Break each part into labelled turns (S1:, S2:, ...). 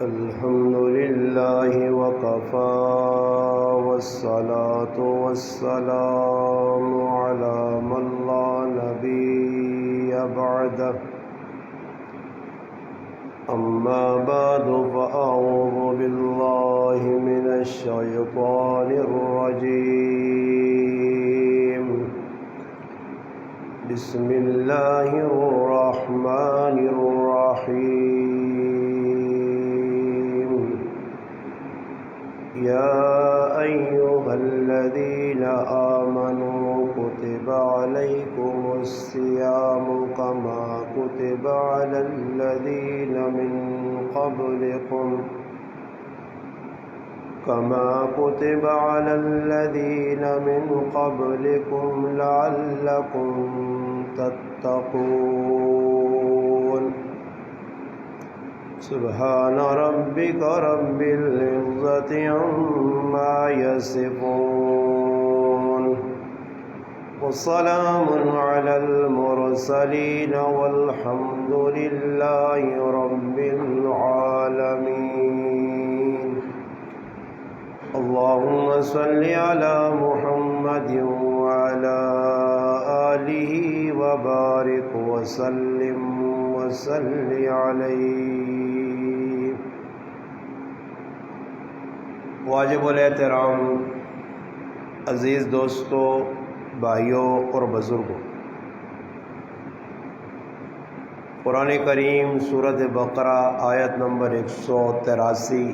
S1: الحمد لله وكفى والصلاة والسلام على من لا نبي بعده أما بعد فأعوذ بالله من الشيطان الرجيم بسم الله الرحمن الرحيم يا أيها الذين آمنوا كتب عليكم الصيام كما كتب على الذين من قبلكم لعلكم تتقون سبحان ربك رب العزة عما يصفون وسلام على المرسلين والحمد لله رب العالمين اللهم صل على محمد وعلى آله وبارك وسلم وصل عليه. واجب الاحترام عزیز دوستو، بھائیوں اور بزرگوں، قرآن کریم سورۃ بقرہ آیت نمبر 183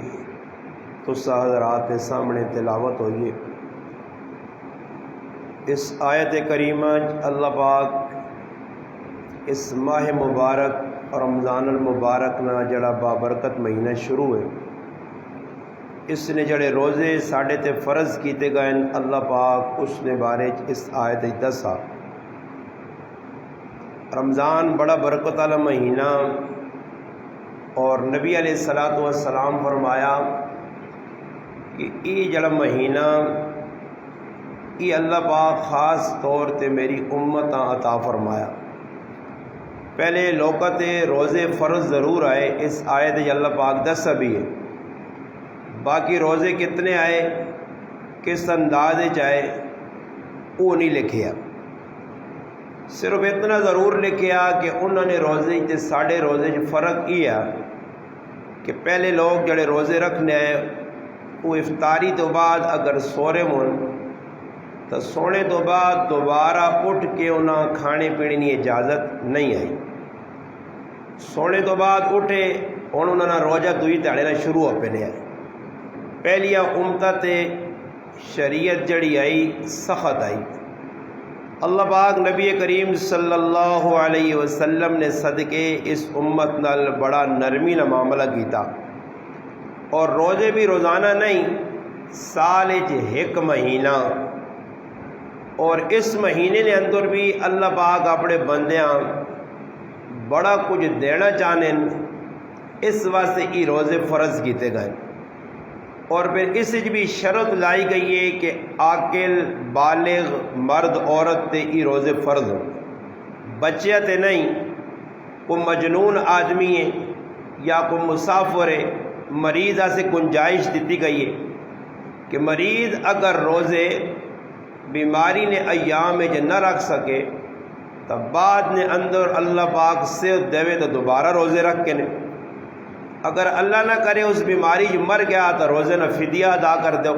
S1: تو حضرات کے سامنے تلاوت ہوئی ہے. اس آیت کریمہ اللہ پاک اس ماہ مبارک رمضان المبارک نہ جڑا بابرکت مہینہ شروع ہے، اس نے جڑے روزے ساڈے تے فرض کیتے گئے اللہ پاک اس نے بارے اس آیت دسا. رمضان بڑا برکت والا مہینہ، اور نبی علیہ الصلوۃ والسلام فرمایا کہ یہ جڑا مہینہ یہ اللہ پاک خاص طور تے میری امت عطا فرمایا. پہلے لوکاں تے روزے فرض ضرور آئے، اس آیت اللہ پاک دسا بھی ہے. باقی روزے کتنے آئے، کس انداز آئے، وہ نہیں لکھیا. صرف اتنا ضرور لکھیا کہ انہوں نے روزے تے ساڑھے روزے فرق یہ ہے کہ پہلے لوگ جڑے روزے رکھنے آئے وہ افطاری تو بعد اگر سورے ہون تو سونے تو بعد دوبارہ اٹھ کے انہاں کھانے پینے کی اجازت نہیں آئی. سونے تو بعد اٹھے انہوں نے روزہ دوئی تاڑے شروع ہو پہنے آئے. پہلیا امتہ تے شریعت جڑی آئی سخت آئی. اللہ پاک نبی کریم صلی اللہ علیہ وسلم نے صدقے اس امت نال بڑا نرمی نہ معاملہ کیتا، اور روزے بھی روزانہ نہیں، سال ایک مہینہ، اور اس مہینے نے اندر بھی اللہ پاک اپنے بندیاں بڑا کچھ دینا چاہنے، اس واسطے یہ روزے فرض کیتے گئے. اور پھر اس بھی شرط لائی گئی ہے کہ عاقل بالغ مرد عورت تے یہ روزے فرض ہو، بچے تے نہیں. کوئی مجنون آدمی ہے یا کوئی مسافر ہے، مریض سے گنجائش دیتی گئی ہے کہ مریض اگر روزے بیماری نے ایام میں نہ رکھ سکے تو بعد نے اندر اللہ پاک صحت دے تو دوبارہ روزے رکھ کے نے. اگر اللہ نہ کرے اس بیماری مر گیا تو روزے نہ فدیہ ادا کر دو.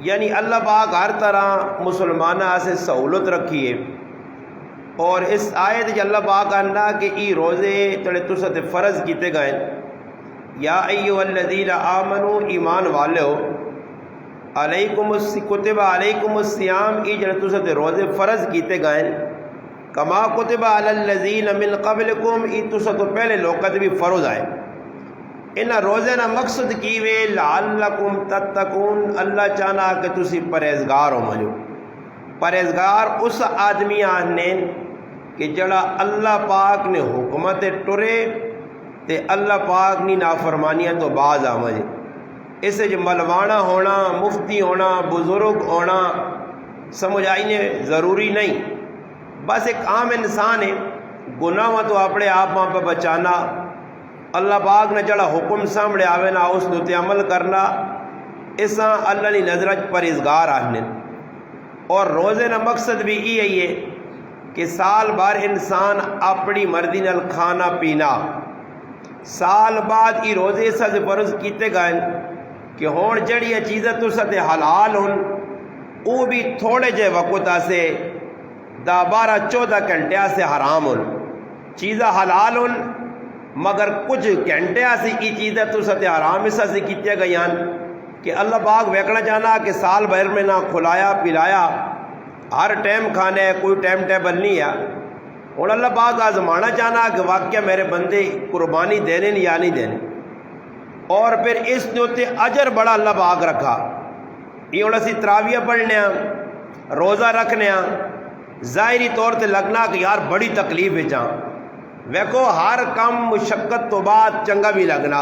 S1: یعنی اللہ پاک ہر طرح مسلمانہ سے سہولت رکھی ہے. اور اس آیت اللہ پاک کہنا کہ ای روزے تڑے تسے فرض کیتے گئے. یا ایھا الذین آمنو، ایمان والے ہو، کتب علیکم الصیام، ای جڑے تسے روزے فرض کیتے گئے کما کتب علی الذین من قبلکم، ای تسے تو پہلے لوکت بھی فرض آئے. انہاں روزے نہ مقصد کیوے لعلکم تتقون، اللہ چاہنا کہ تسی پرہیزگار ہو مجھو. پرہیزگار اس آدمی آہنے کہ جڑا اللہ پاک نے حکمت ٹرے تے اللہ پاک نی نافرمانیاں تو باز آ مجھے. اس ملوانا ہونا، مفتی ہونا، بزرگ ہونا سمجھ آئینے ضروری نہیں. بس ایک عام انسان ہے، گناہ تو اپنے آپ پہ بچانا، اللہ پاک نے جڑا حکم سامنے آوے نا اس تے عمل کرنا اساں اللہ کی نظر پرہیزگار آہنے. اور روزے نا مقصد بھی یہی ہے کہ سال بھر انسان اپنی مرضی نال کھانا پینا. سال بعد یہ روزے سے فرض کیتے گئے کہ ہون جڑی چیزیں تساں تے حلال ہون وہ بھی تھوڑے جے وقت سے 10-12-14 گھنٹے سے حرام ہون. چیزیں حلال ہون مگر کچھ گھنٹے سے یہ چیزیں تساں تے حرام اس سے کیتے گئی کہ اللہ پاک ویکھنا چاہنا کہ سال بھر میں نہ کھلایا پلایا ہر ٹائم کھانے ہے، کوئی ٹائم ٹیبل نہیں ہے. اور اللہ پاک آزمانا چاہنا کہ واقعہ میرے بندے قربانی دینے یا نہیں دینے. اور پھر اس نے اجر بڑا اللہ پاک رکھا. یہ ہوں اسی تراویہ پڑھنے ہیں، روزہ رکھنے ہیں، ظاہری طور تے لگنا کہ یار بڑی تکلیف ہے جہاں ویکھو ہر کام مشقت تو بعد چنگا بھی لگنا.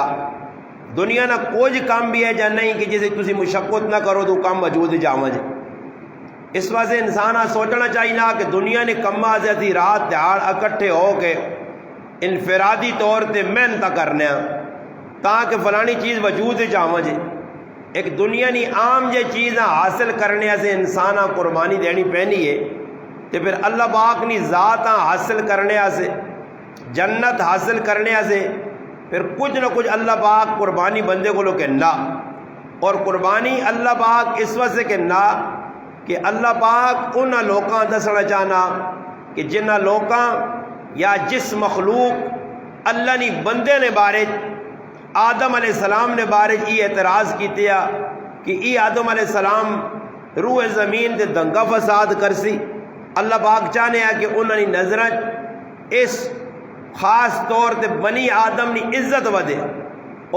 S1: دنیا نہ کوئی کام بھی ہے یا نہیں کہ جسے تسی مشقت نہ کرو تو کام موجود جاواں جے. اس واسطے انسان سوچنا چاہیے کہ دنیا نے کما سے اسی رات دیہڑ اکٹھے ہو کے انفرادی طور تے محنت کرنے تاکہ فلانی چیز وجود جاواں جے. ایک دنیا نی عام جے چیزاں حاصل کرنے سے انسان قربانی دینی پینی ہے. تو پھر اللہ پاک نی ذات حاصل کرنے سے جنت حاصل کرنے سے پھر کچھ نہ کچھ اللہ پاک قربانی بندے کو کہنا. اور قربانی اللہ پاک اس وجہ سے کہنا کہ اللہ پاک ان لوکاں دسنا چاہنا کہ جنہ لوکاں یا جس مخلوق اللہ نی بندے نے بارے آدم علیہ السلام نے بارے یہ اعتراض کیتے کہ ای آدم علیہ السلام روح زمین تے دنگا فساد کرسی. اللہ پاک چاہنے کہ انہوں نے نظر اس خاص طور تے بنی آدم نی عزت ودے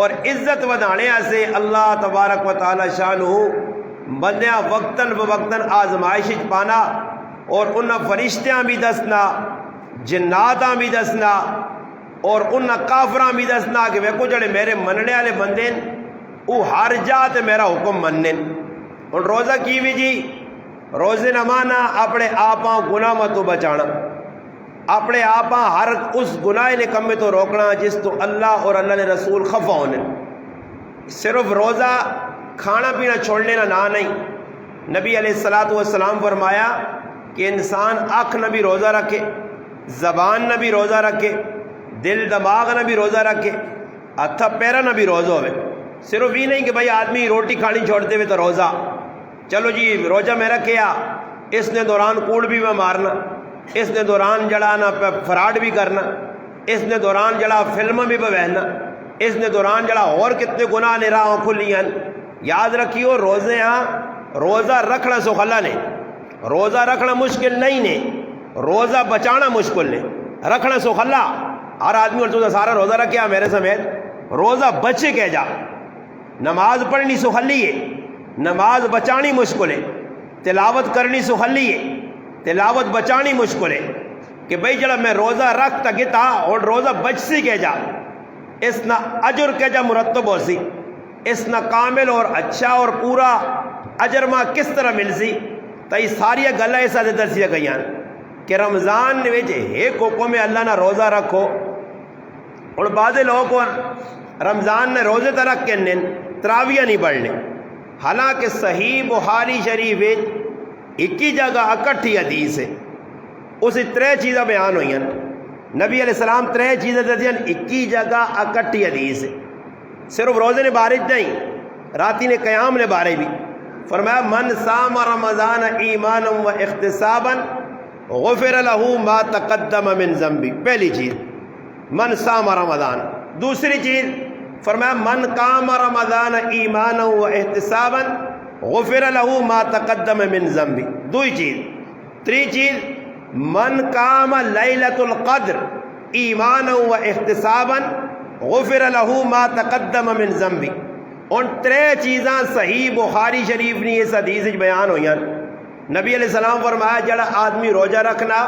S1: اور عزت ودانے سے اللہ تبارک و تعالی شانہ بندیاں وقتاً بوقتاً آزمائش پانا. اور انہاں فرشتیاں بھی دسنا، جناتاں بھی دسنا اور انہاں کافراں بھی دسنا کہ ویکھو جڑے میرے مننے والے بندے وہ ہر جا تے میرا حکم مننے. اور روزہ کی بھی جی روزے نہ مانا اپنے آپاں گناہ تو بچانا، اپنے آپاں ہر اس گناہ نے کم تو روکنا جس تو اللہ اور اللہ نے رسول خفا ہونے. صرف روزہ کھانا پینا چھوڑنے نہ نہیں. نبی علیہ السلام فرمایا کہ انسان آنکھ نہ بھی روزہ رکھے، زبان نہ بھی روزہ رکھے، دل دماغ نہ بھی روزہ رکھے، ہتھا پیرا نہ بھی روزہ ہوئے. صرف یہ نہیں کہ بھائی آدمی روٹی کھانی چھوڑتے ہوئے تو روزہ، چلو جی روزہ میں رکھیا اس نے دوران کوڑ بھی میں مارنا، اس نے دوران جڑا نا فراڈ بھی کرنا، اس نے دوران جڑا فلم بھی بہنا، اس نے دوران جڑا اور کتنے گناہ نے راہ کھلیاں. یاد رکھیو روزے روزہ رکھنا سخلا نے، روزہ رکھنا مشکل نہیں نے، روزہ بچانا مشکل نے. رکھنا سخلا ہر آدمی اور تو سارا روزہ رکھیا میرے سمیت، روزہ بچے کہہ جا. نماز پڑھنی سخلی ہے، نماز بچانی مشکل ہے. تلاوت کرنی سخلی ہے، تلاوت بچانی مشکل ہے. کہ بھئی جڑا میں روزہ رکھ تا گتا اور روزہ بچ سی کہہ جا، اس نہ اجر کہہ جا مرتب ہو سی، اس نہ کامل اور اچھا اور پورا اجر ماں کس طرح مل سی. تو یہ ساری گلہ ایسا دے درسیہ گئی ہیں کہ رمضان نے ویچے ایک حکم میں اللہ نہ روزہ رکھو. اور بعض لوگوں کو رمضان نے روزے ترک کے نن تراویہ نہیں پڑھنے، حالانکہ صحیح بخاری شریف ایک ہی جگہ اکٹھی حدیث ہے، اسی 3 چیزیں بیان ہوئی ہیں. نبی علیہ السلام 3 چیزیں دیتی ہیں، ایک ہی جگہ اکٹھی حدیث ہے. صرف روزے نے بارش نہیں، راتی نے قیام نے بارے بھی فرمایا من صام رمضان ایمانا و احتسابا غفر له ما تقدم من ذنبی. پہلی چیز من صام رمضان. دوسری چیز فرمایا من قام رمضان ایمانا و احتسابا غفر له ما تقدم من ذنبی. دوئی چیز. تری چیز من قام لیلۃ القدر ایمانا و احتسابا غفر له ما تقدم من ذنبی. ان 3 چیزاں صحیح بخاری شریف نے اس حدیث بیان ہوئی ہیں. نبی علیہ السلام فرمایا جڑا آدمی روزہ رکھنا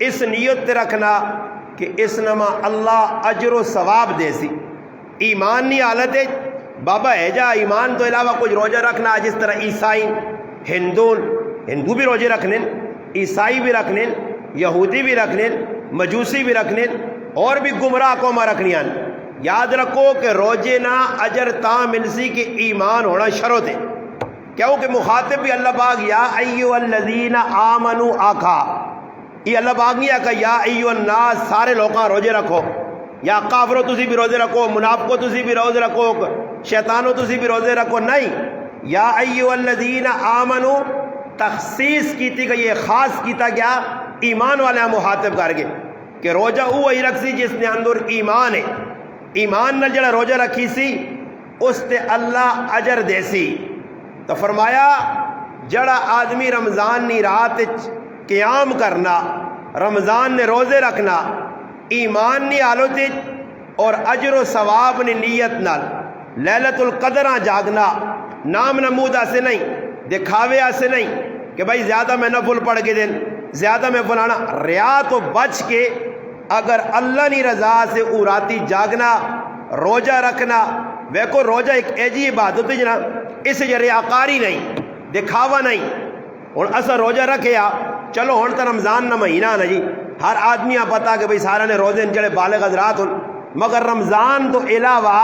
S1: اس نیت رکھنا کہ اس نما اللہ اجر و ثواب دے سی. ایمان نہیں حالت ہے بابا ہے جا ایمان تو علاوہ کچھ روزہ رکھنا، جس طرح عیسائی ہندو بھی روزے رکھنے، عیسائی بھی رکھنے، یہودی بھی رکھنے، مجوسی بھی رکھنے، اور بھی گمراہ قوماں رکھنیاں. یاد رکھو کہ روزے نہ اجر تا ملسی کہ ایمان ہونا شرط ہے، کیونکہ مخاطب بھی اللہ پاک یا ایھا الذین آمنو آکھا، یہ اللہ پاک نہیں آکھا یا ایھا الناس سارے لوگاں روزے رکھو، یا کافرو تسی بھی روزے رکھو، منافقو تسی بھی روزے رکھو، شیطانو تسی بھی روزے رکھو، نہیں، یا ایھا الذین آمنو تخصیص کیتی گئی ہے، خاص کیتا گیا ایمان والے مخاطب کر کے کہ روزہ وہی رکھ سی جس نے اندر ایمان ہے، ایمان نہ جڑا روزہ رکھی سی اس تے اللہ اجر دے سی۔ تو فرمایا جڑا آدمی رمضان نی رات قیام کرنا، رمضان نے روزے رکھنا، ایمان نی حالت اور اجر و ثواب نی نیت نال لیلۃ القدر جاگنا، نام نمود سے نہیں، دکھاوے سے نہیں کہ بھائی زیادہ میں نفل پڑھ کے دن، زیادہ میں فلانا، ریا تو بچ کے اگر اللہ نی رضا سے راتی جاگنا، روزہ رکھنا، ویکو روزہ ایک ایجی عبادت ہے جنا، اس ریاکاری نہیں، دکھاوا نہیں۔ اور اصل روزہ رکھیا چلو ہن تو رمضان نہ مہینہ نا جی، ہر آدمی پتا کہ بھئی سارا نے روزے چڑھے بالغ حضرات ہن، مگر رمضان تو علاوہ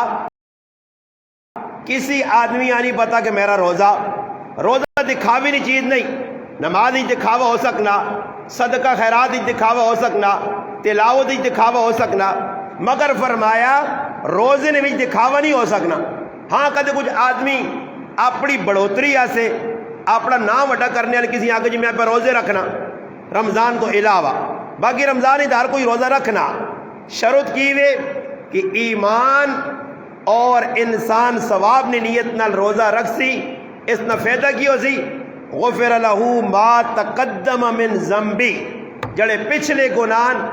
S1: کسی آدمی نہیں پتا کہ میرا روزہ دکھاوی نہیں چیز نہیں، نماز ہی دکھاوا ہو سکنا، صدقہ خیرات ہی دکھاوا ہو سکنا، تلاوت ہی دکھاوا ہو سکنا، مگر فرمایا روزے نے بھی دکھاوا نہیں ہو سکنا۔ ہاں کدے کچھ آدمی اپنی بڑھوتری سے اپنا نام وڈا کرنے والے کسی آگے جی میں پہ روزے رکھنا رمضان تو علاوہ، باقی رمضان ہی ہر کوئی روزہ رکھنا، شرط کی وے کہ ایمان اور انسان ثواب نے نیت نال روزہ رکھ سی، اس نہ فائدہ کی ہو سی غفر لہو ما تقدم من ذنبی، جڑے پچھلے گناہ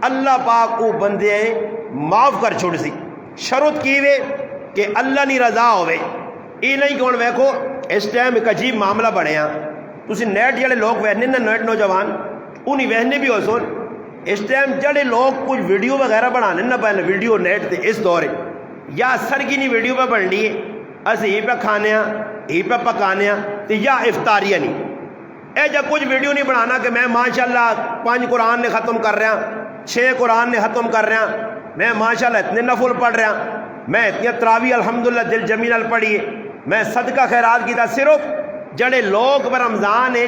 S1: اللہ پاک کو بندے معاف کر چھوڑ سی۔ شرط کی وے کہ اللہ نی رضا ہوئے، یہ نہیں کہ ہن ویکھو اس ٹائم ایک عجیب معاملہ بنیا، تسی نیٹ جڑے لوگ وہنے نا نیٹ نوجوان انہیں وہنے بھی ہو سن، اس ٹائم جڑے لوگ کچھ ویڈیو وغیرہ بنانے نا پہلے ویڈیو نیٹ تے اس دورے یا سرگی نہیں ویڈیو پہ بن لیے اسی ہی پہ کھانے ہاں ہی پہ پکانے ہاں تے یا افطاریہ نہیں، اے جا کچھ ویڈیو نہیں بنانا کہ میں ماشاءاللہ 5 قرآن نے ختم کر رہا، 6 قرآن نے ختم کر رہا، میں ماشاءاللہ اتنے نفل پڑھ رہا، میں اتنی تراویح الحمدللہ دل جمیل پڑھیے، میں صدقہ خیرات کیتا، صرف جڑے لوگ پر رمضان ہے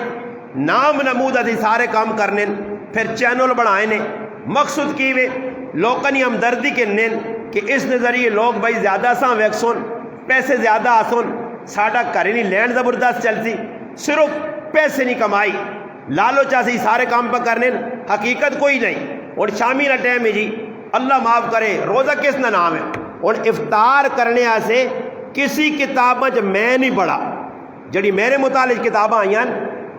S1: نام نمود ادھی سارے کام کرنے پھر چینل بنائے نے، مقصد کی وے لوگوں ہمدردی کے نین کہ اس نظریے لوگ بھائی زیادہ ساں ویک سن، پیسے زیادہ آسن، ساڈا گھر نہیں لین زبردست چلتی، صرف پیسے نہیں کمائی، لالچ سی سارے کام پہ کرنے، حقیقت کوئی نہیں۔ اور شامی نہ ٹائم ہے جی اللہ معاف کرے روزہ کس نہ نام ہے، اور افطار کرنے سے کسی کتابیں میں نہیں پڑھا، جڑی میرے متعلق کتابیں آئی ہیں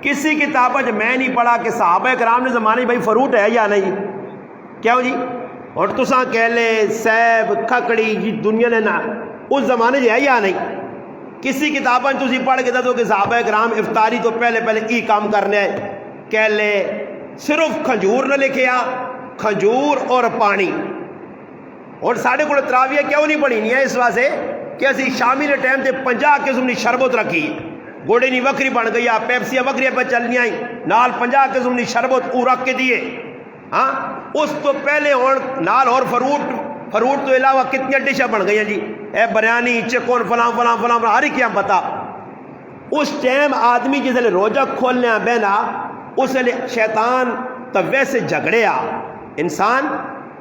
S1: کسی کتابیں میں نہیں پڑھا کہ صحابہ کرام نے زمانے بھائی فروٹ ہے یا نہیں، کیوں جی؟ اور تساں کیلے سیب کھکڑی جی دنیا نے نہ اس زمانے ہے یا نہیں، کسی کتابیں تسی پڑھ کے دو کہ صحابہ کرام افطاری تو پہلے ای کام کرنے ہیں، کیلے صرف کھجور نہ لکھیا، کھجور اور پانی۔ اور ساڑھے کو تراویہ کیوں نہیں پڑھی نہیں ہے اس واسطے کہ اسی شامی نے ٹائم تے 50 قسم کی شربت رکھی، گوڑے نہیں وکری بن گئی، پیپسیاں وکری پہ چلنی آئی نال 50 قسم کی شربت او رکھ کے دیے، ہاں اس تو پہلے اور نال اور فروٹ تو علاوہ کتنی ڈشیں بن گئی ہیں جی، اے بریانی چکن فلاں فلاں فلاں ہر ایک کیا پتا۔ اس ٹائم آدمی جس لئے روزہ کھولنے بہنا اس لئے شیطان تو ویسے جھگڑیا، انسان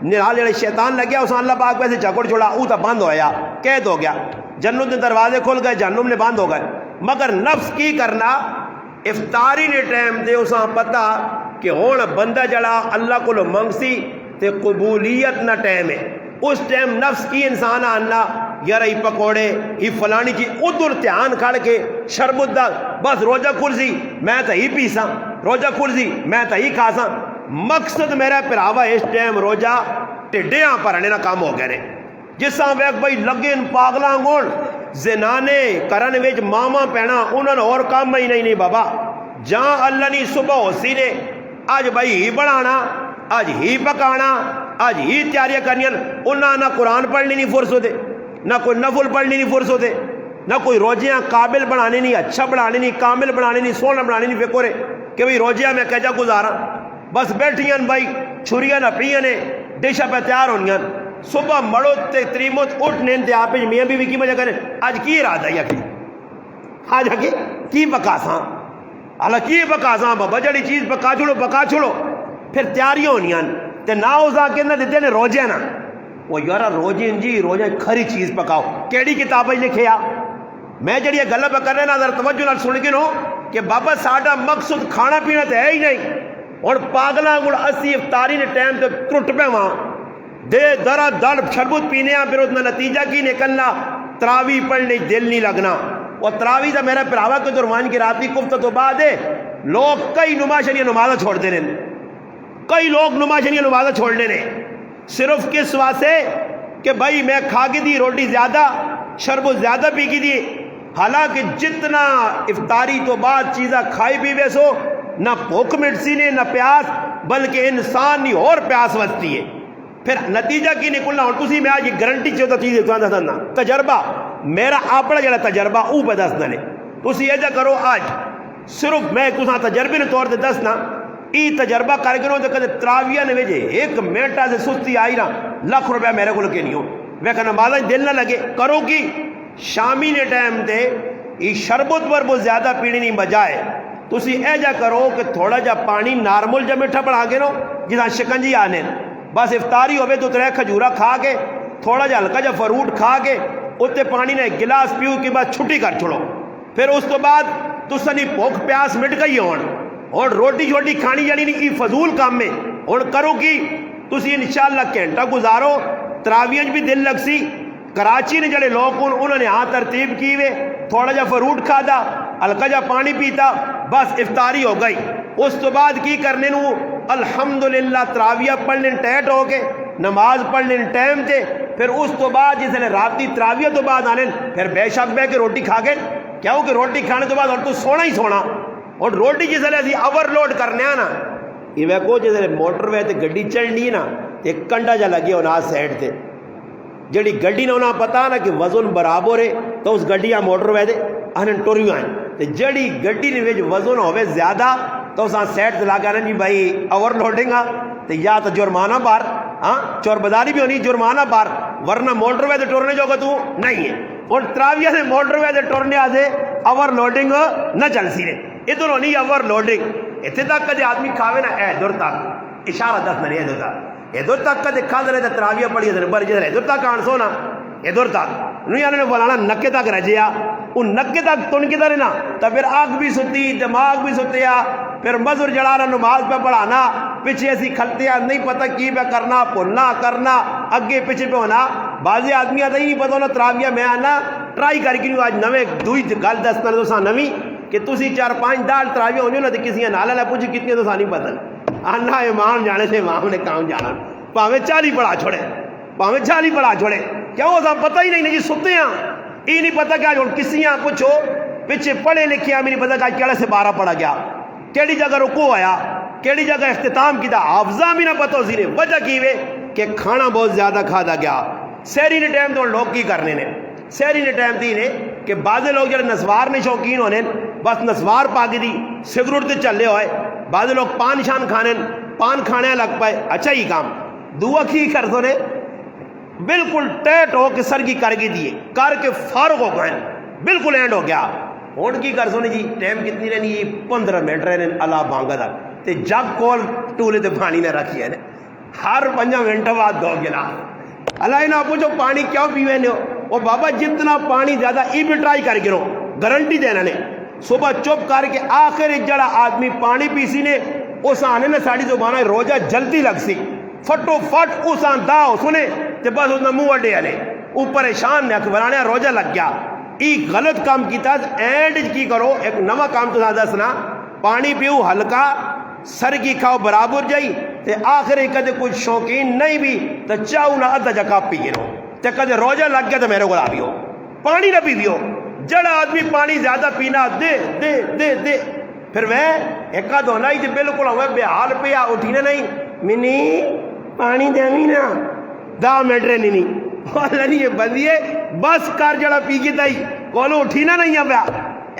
S1: نرال جڑے شیطان لگیا اس اللہ پاک ویسے جھگڑ چھوڑا، او تو بند ہویا، قید ہو گیا، جنت کے دروازے کھل گئے، جہنم نے بند ہو گئے، مگر نفس کی کرنا افطاری نے ٹائم دے اساں پتا کہ ہون بندہ جڑا اللہ کو منگسی تے قبولیت نہ ٹائم ہے، اس ٹائم نفس کی انسان آنا یار ہی پکوڑے ہی فلانی چیز ادھر دھیان کھڑ کے شربت دا بس روزہ کھلسی میں تو ہی پیساں، روزہ کھلسی میں تو ہی کھاساں۔ مقصد میرا پراوا اس ٹائم روزہ ٹڈیاں پرنے نہ کام ہو گئے نے، جساں ویک بھائی لگے ان پاگلاں گون زنانے کرن وچ ماما پینا انہوں نے اور کام ہی نہیں بابا، جہاں اللہ نے صبح ہو سی نے آج بھائی ہی بڑھانا، آج ہی پکانا، آج ہی تیاریاں کرنی، انہاں نہ قرآن پڑھنی نہیں فرصت، نہ کوئی نفل پڑھنی نہیں فرصت، نہ کوئی روزیاں قابل بنانے نہیں، اچھا بنانے نہیں، کامل بنانے نہیں، سونا بنانے نہیں، فکر ہے کہ بھائی روزیاں میں کیجا گزارا، بس بیٹھیاں بھائی چھریاں نہ پیاں نے ڈشاں پہ تیار ہونیاں، صبح مڑو تے تریمت اٹھنے تے آپ میاں بیوی کی مجھے کریں آج کی ارادہ یا کی آج آگے کی پکا ساں اللہ کی پکا ساں بابا جڑی چیز پکا چھوڑو پھر تیاریاں ہونیاں تے نہ اس آ کے نہ دیتے نے روجے نا وہ یارا روجے جی روجہ کھری چیز پکاؤ کیڑی کتاب لکھے آ میں جڑی یہ گل کر رہا ذرا توجہ نال سن کے نو کہ بابا ساڈا مقصد کھانا پینا تو ہے ہی نہیں اور پاگلاں گڑ اسی افطاری نے ٹائم تے ٹرٹ پہ وہاں دے درا دڑ شربت پینے پھر اس نتیجہ کی نکلنا تراوی پڑھنے دل نہیں لگنا اور تراوی دا میرا پراوا کے درمیان کی رات کی کفت تو بعد ہے لوگ کئی نماشنی نمازیں چھوڑ دے رہے کئی لوگ نماشنی نمازیں چھوڑ دے رہے صرف کس واسطے کہ بھائی میں کھا کے دی روٹی زیادہ شربت زیادہ پی کی دی حالانکہ جتنا افطاری تو بعد چیزیں کھائی پی ویسو نہ بھوک مٹسی نے نہ پیاس بلکہ انسان نہیں اور پیاس وستی ہے پھر نتیجہ کی نکلنا اور تسی میں آج یہ گارنٹی چاہتا چیز دسنا تجربہ میرا اپنا جڑا تجربہ او پہ دسنا نے تسی ایجا کرو آج صرف میں تساں تجربے نے طور تے دسنا ای تجربہ کر کے تے کدے تراویہ نے وجے ایک منٹ سے سستی آئی نا لاکھ روپیہ میرے کو کے نہیں ہو میں کہنا مالا دل نہ لگے کرو کی شامی نے ٹائم تے ای شربت وربت زیادہ پینے نہیں بجائے تسی ایجا کرو کہ تھوڑا جا پانی نارمل جا میٹھا بڑھا کے نو جہاں شکنجی آنے بس افطاری ہوئے تو ترے کھجورا کھا کے تھوڑا جا ہلکا جا فروٹ کھا کے اتے پانی نے گلاس پیو کے بعد چھٹی کر چھوڑو پھر اس تو بعد تسنی بھوک پیاس مٹ گئی اور روٹی چھوٹی کھانی جانی نہیں ای فضول کام میں اور کرو کی تسی انشاءاللہ گھنٹہ گزارو تراویج بھی دل لگ سی کراچی نے جڑے لوگ انہوں نے ہاں ترتیب کی ہوئے تھوڑا جا فروٹ کھا دا ہلکا جا پانی پیتا بس افطاری ہو گئی اس تو بعد کی کرنے نو الحمدللہ تراویہ پڑھنے ٹیٹ ہو کے نماز پڑھنے ٹائم تے پھر اس تو بعد جس نے راتی تراویہ تو بعد آنے پھر بے شک بے کے روٹی کھا گئے کیوں کہ روٹی کھانے تو بعد اور تو سونا ہی سونا اور روٹی جس نے اوور لوڈ کرنے نا یہ ویکو جس نے موٹر وے تے گڈی چڑھنی نا ایک کنڈا جا لگے ہونا سائڈ تے جڑی گڈی نے انہاں پتا نا کہ وزن برابر ہے تو اس گڈیاں موٹر وے دے انہاں ٹوریاں تے جڑی گڈی نے وچ وزن ہوے زیادہ تو اساں سائڈ تے لا کے نا جی بھائی اوور لوڈنگ آ تے یا تو جرمانہ بار ہاں چور بداری بھی ہونی جرمانہ بار ورنہ موٹر وے تے ٹورنے جو تو نہیں ہے اور تراویہ نے موٹر وے تے ٹورنے آ سے اوور لوڈنگ نہ چل سی رہے ادھر ہونی اوور لوڈنگ اتنے تک کدے آدمی کھاوے نا اے دور تک اشارہ دس نہ ادھر تک ادھر تک کدے کھا دے تے تراویہ پڑھی ادھر بر جدھر ادھر تک آن سونا ادھر تک نہیں آنے بولانا نکے تک رجیا ان نکے تک تن کے در نا تو پھر آنکھ بھی ستی دماغ بھی ستیا پھر مزر جڑانا نماز پہ پڑھانا پیچھے ایسی کھلتیا نہیں پتہ کی پہ کرنا پھولنا کرنا اگے پیچھے پہ ہونا بعضی آدمی آتا ہی نہیں پتہ ہونا تراویہ میں آنا ٹرائی کر کے آج نوے دوئی گل دستا تو سا نوی کہ تسی 4-5 دال تراویہ ہو نا تو کسی نالا لے پوچھ کتنے تو سا نہیں پتہ آنا امام جانے سے امام نے کام جانا پاویں 40 پڑھا چھوڑے پاویں 40 پڑھا چھوڑے کیا وہ پتہ ہی نہیں جی ستے ہیں یہ نہیں پتہ کہ آج کسیاں کچھ ہو پیچھے پڑھے لکھے ہیں نہیں پتہ کہ آج کیڑے سے 12 پڑھا گیا کیڑی جگہ رکو آیا کیڑی جگہ اختتام کیتا حافظہ بھی نہ پتہ اسی نے وجہ کی وے کہ کھانا بہت زیادہ کھادا گیا سحری نے ٹائم تو لوگ کی کرنے نے سحری نے ٹائم تھی نے کہ بعض لوگ جڑے نسوار نے شوقین ہونے بس نسوار پا کے دی سگریٹ تے چلے ہوئے بعض لوگ پان شان کھانے پان کھانے لگ پائے اچھا ہی کام دعا کی کر دو نے بالکل ٹیٹ ہو کے سر کی کر کے دیے کر کے فارغ ہو گئے بالکل اینڈ ہو گیا ہون کی کر سونے جی ٹائم کتنی رہنی 15 منٹ رہنے اللہ بانگا دا تے جگ کول ٹولے تے پانی نے رکھی ہے ہر 5 منٹ بعد 2 گلاس اللہ نہ پوچھو پانی کیوں پیوے نے وہ بابا جتنا پانی زیادہ ای بھی ٹرائی کر کے رہو گارنٹی دینا نے صبح چپ کر کے آخر جڑا آدمی پانی پیسی نے اس آنے نے ساڑی زبانہ روزہ جلدی لگ سی فٹو فٹ اس آن داؤ سنے تے بس اس نے منہ اڈے آنے او پریشان نے اکبرانے روزہ لگ گیا ای غلط کام کیتا اینڈ کی کرو ایک نوا کام تو دسنا پانی پیو ہلکا سر کی کھاؤ برابر جائی تے آخر کدے کچھ شوقین نہیں بھی تو چاہو نہ ادھا جگہ پی گئے رہو تے کدے روزہ لگ گیا تو میرے کو بھی ہو پانی نہ پی دیو جڑا آدمی پانی زیادہ پینا دے دے دے دے پھر میں ایک آدھ ہونا ہی بالکل ہمیں بے حال پیا اٹھینا نہیں منی پانی دے نا 10 منٹ رہنی نہیں نہیں یہ بندی ہے بس کر جڑا پی کے دائی کولو اٹھینا نہیں ہے پیا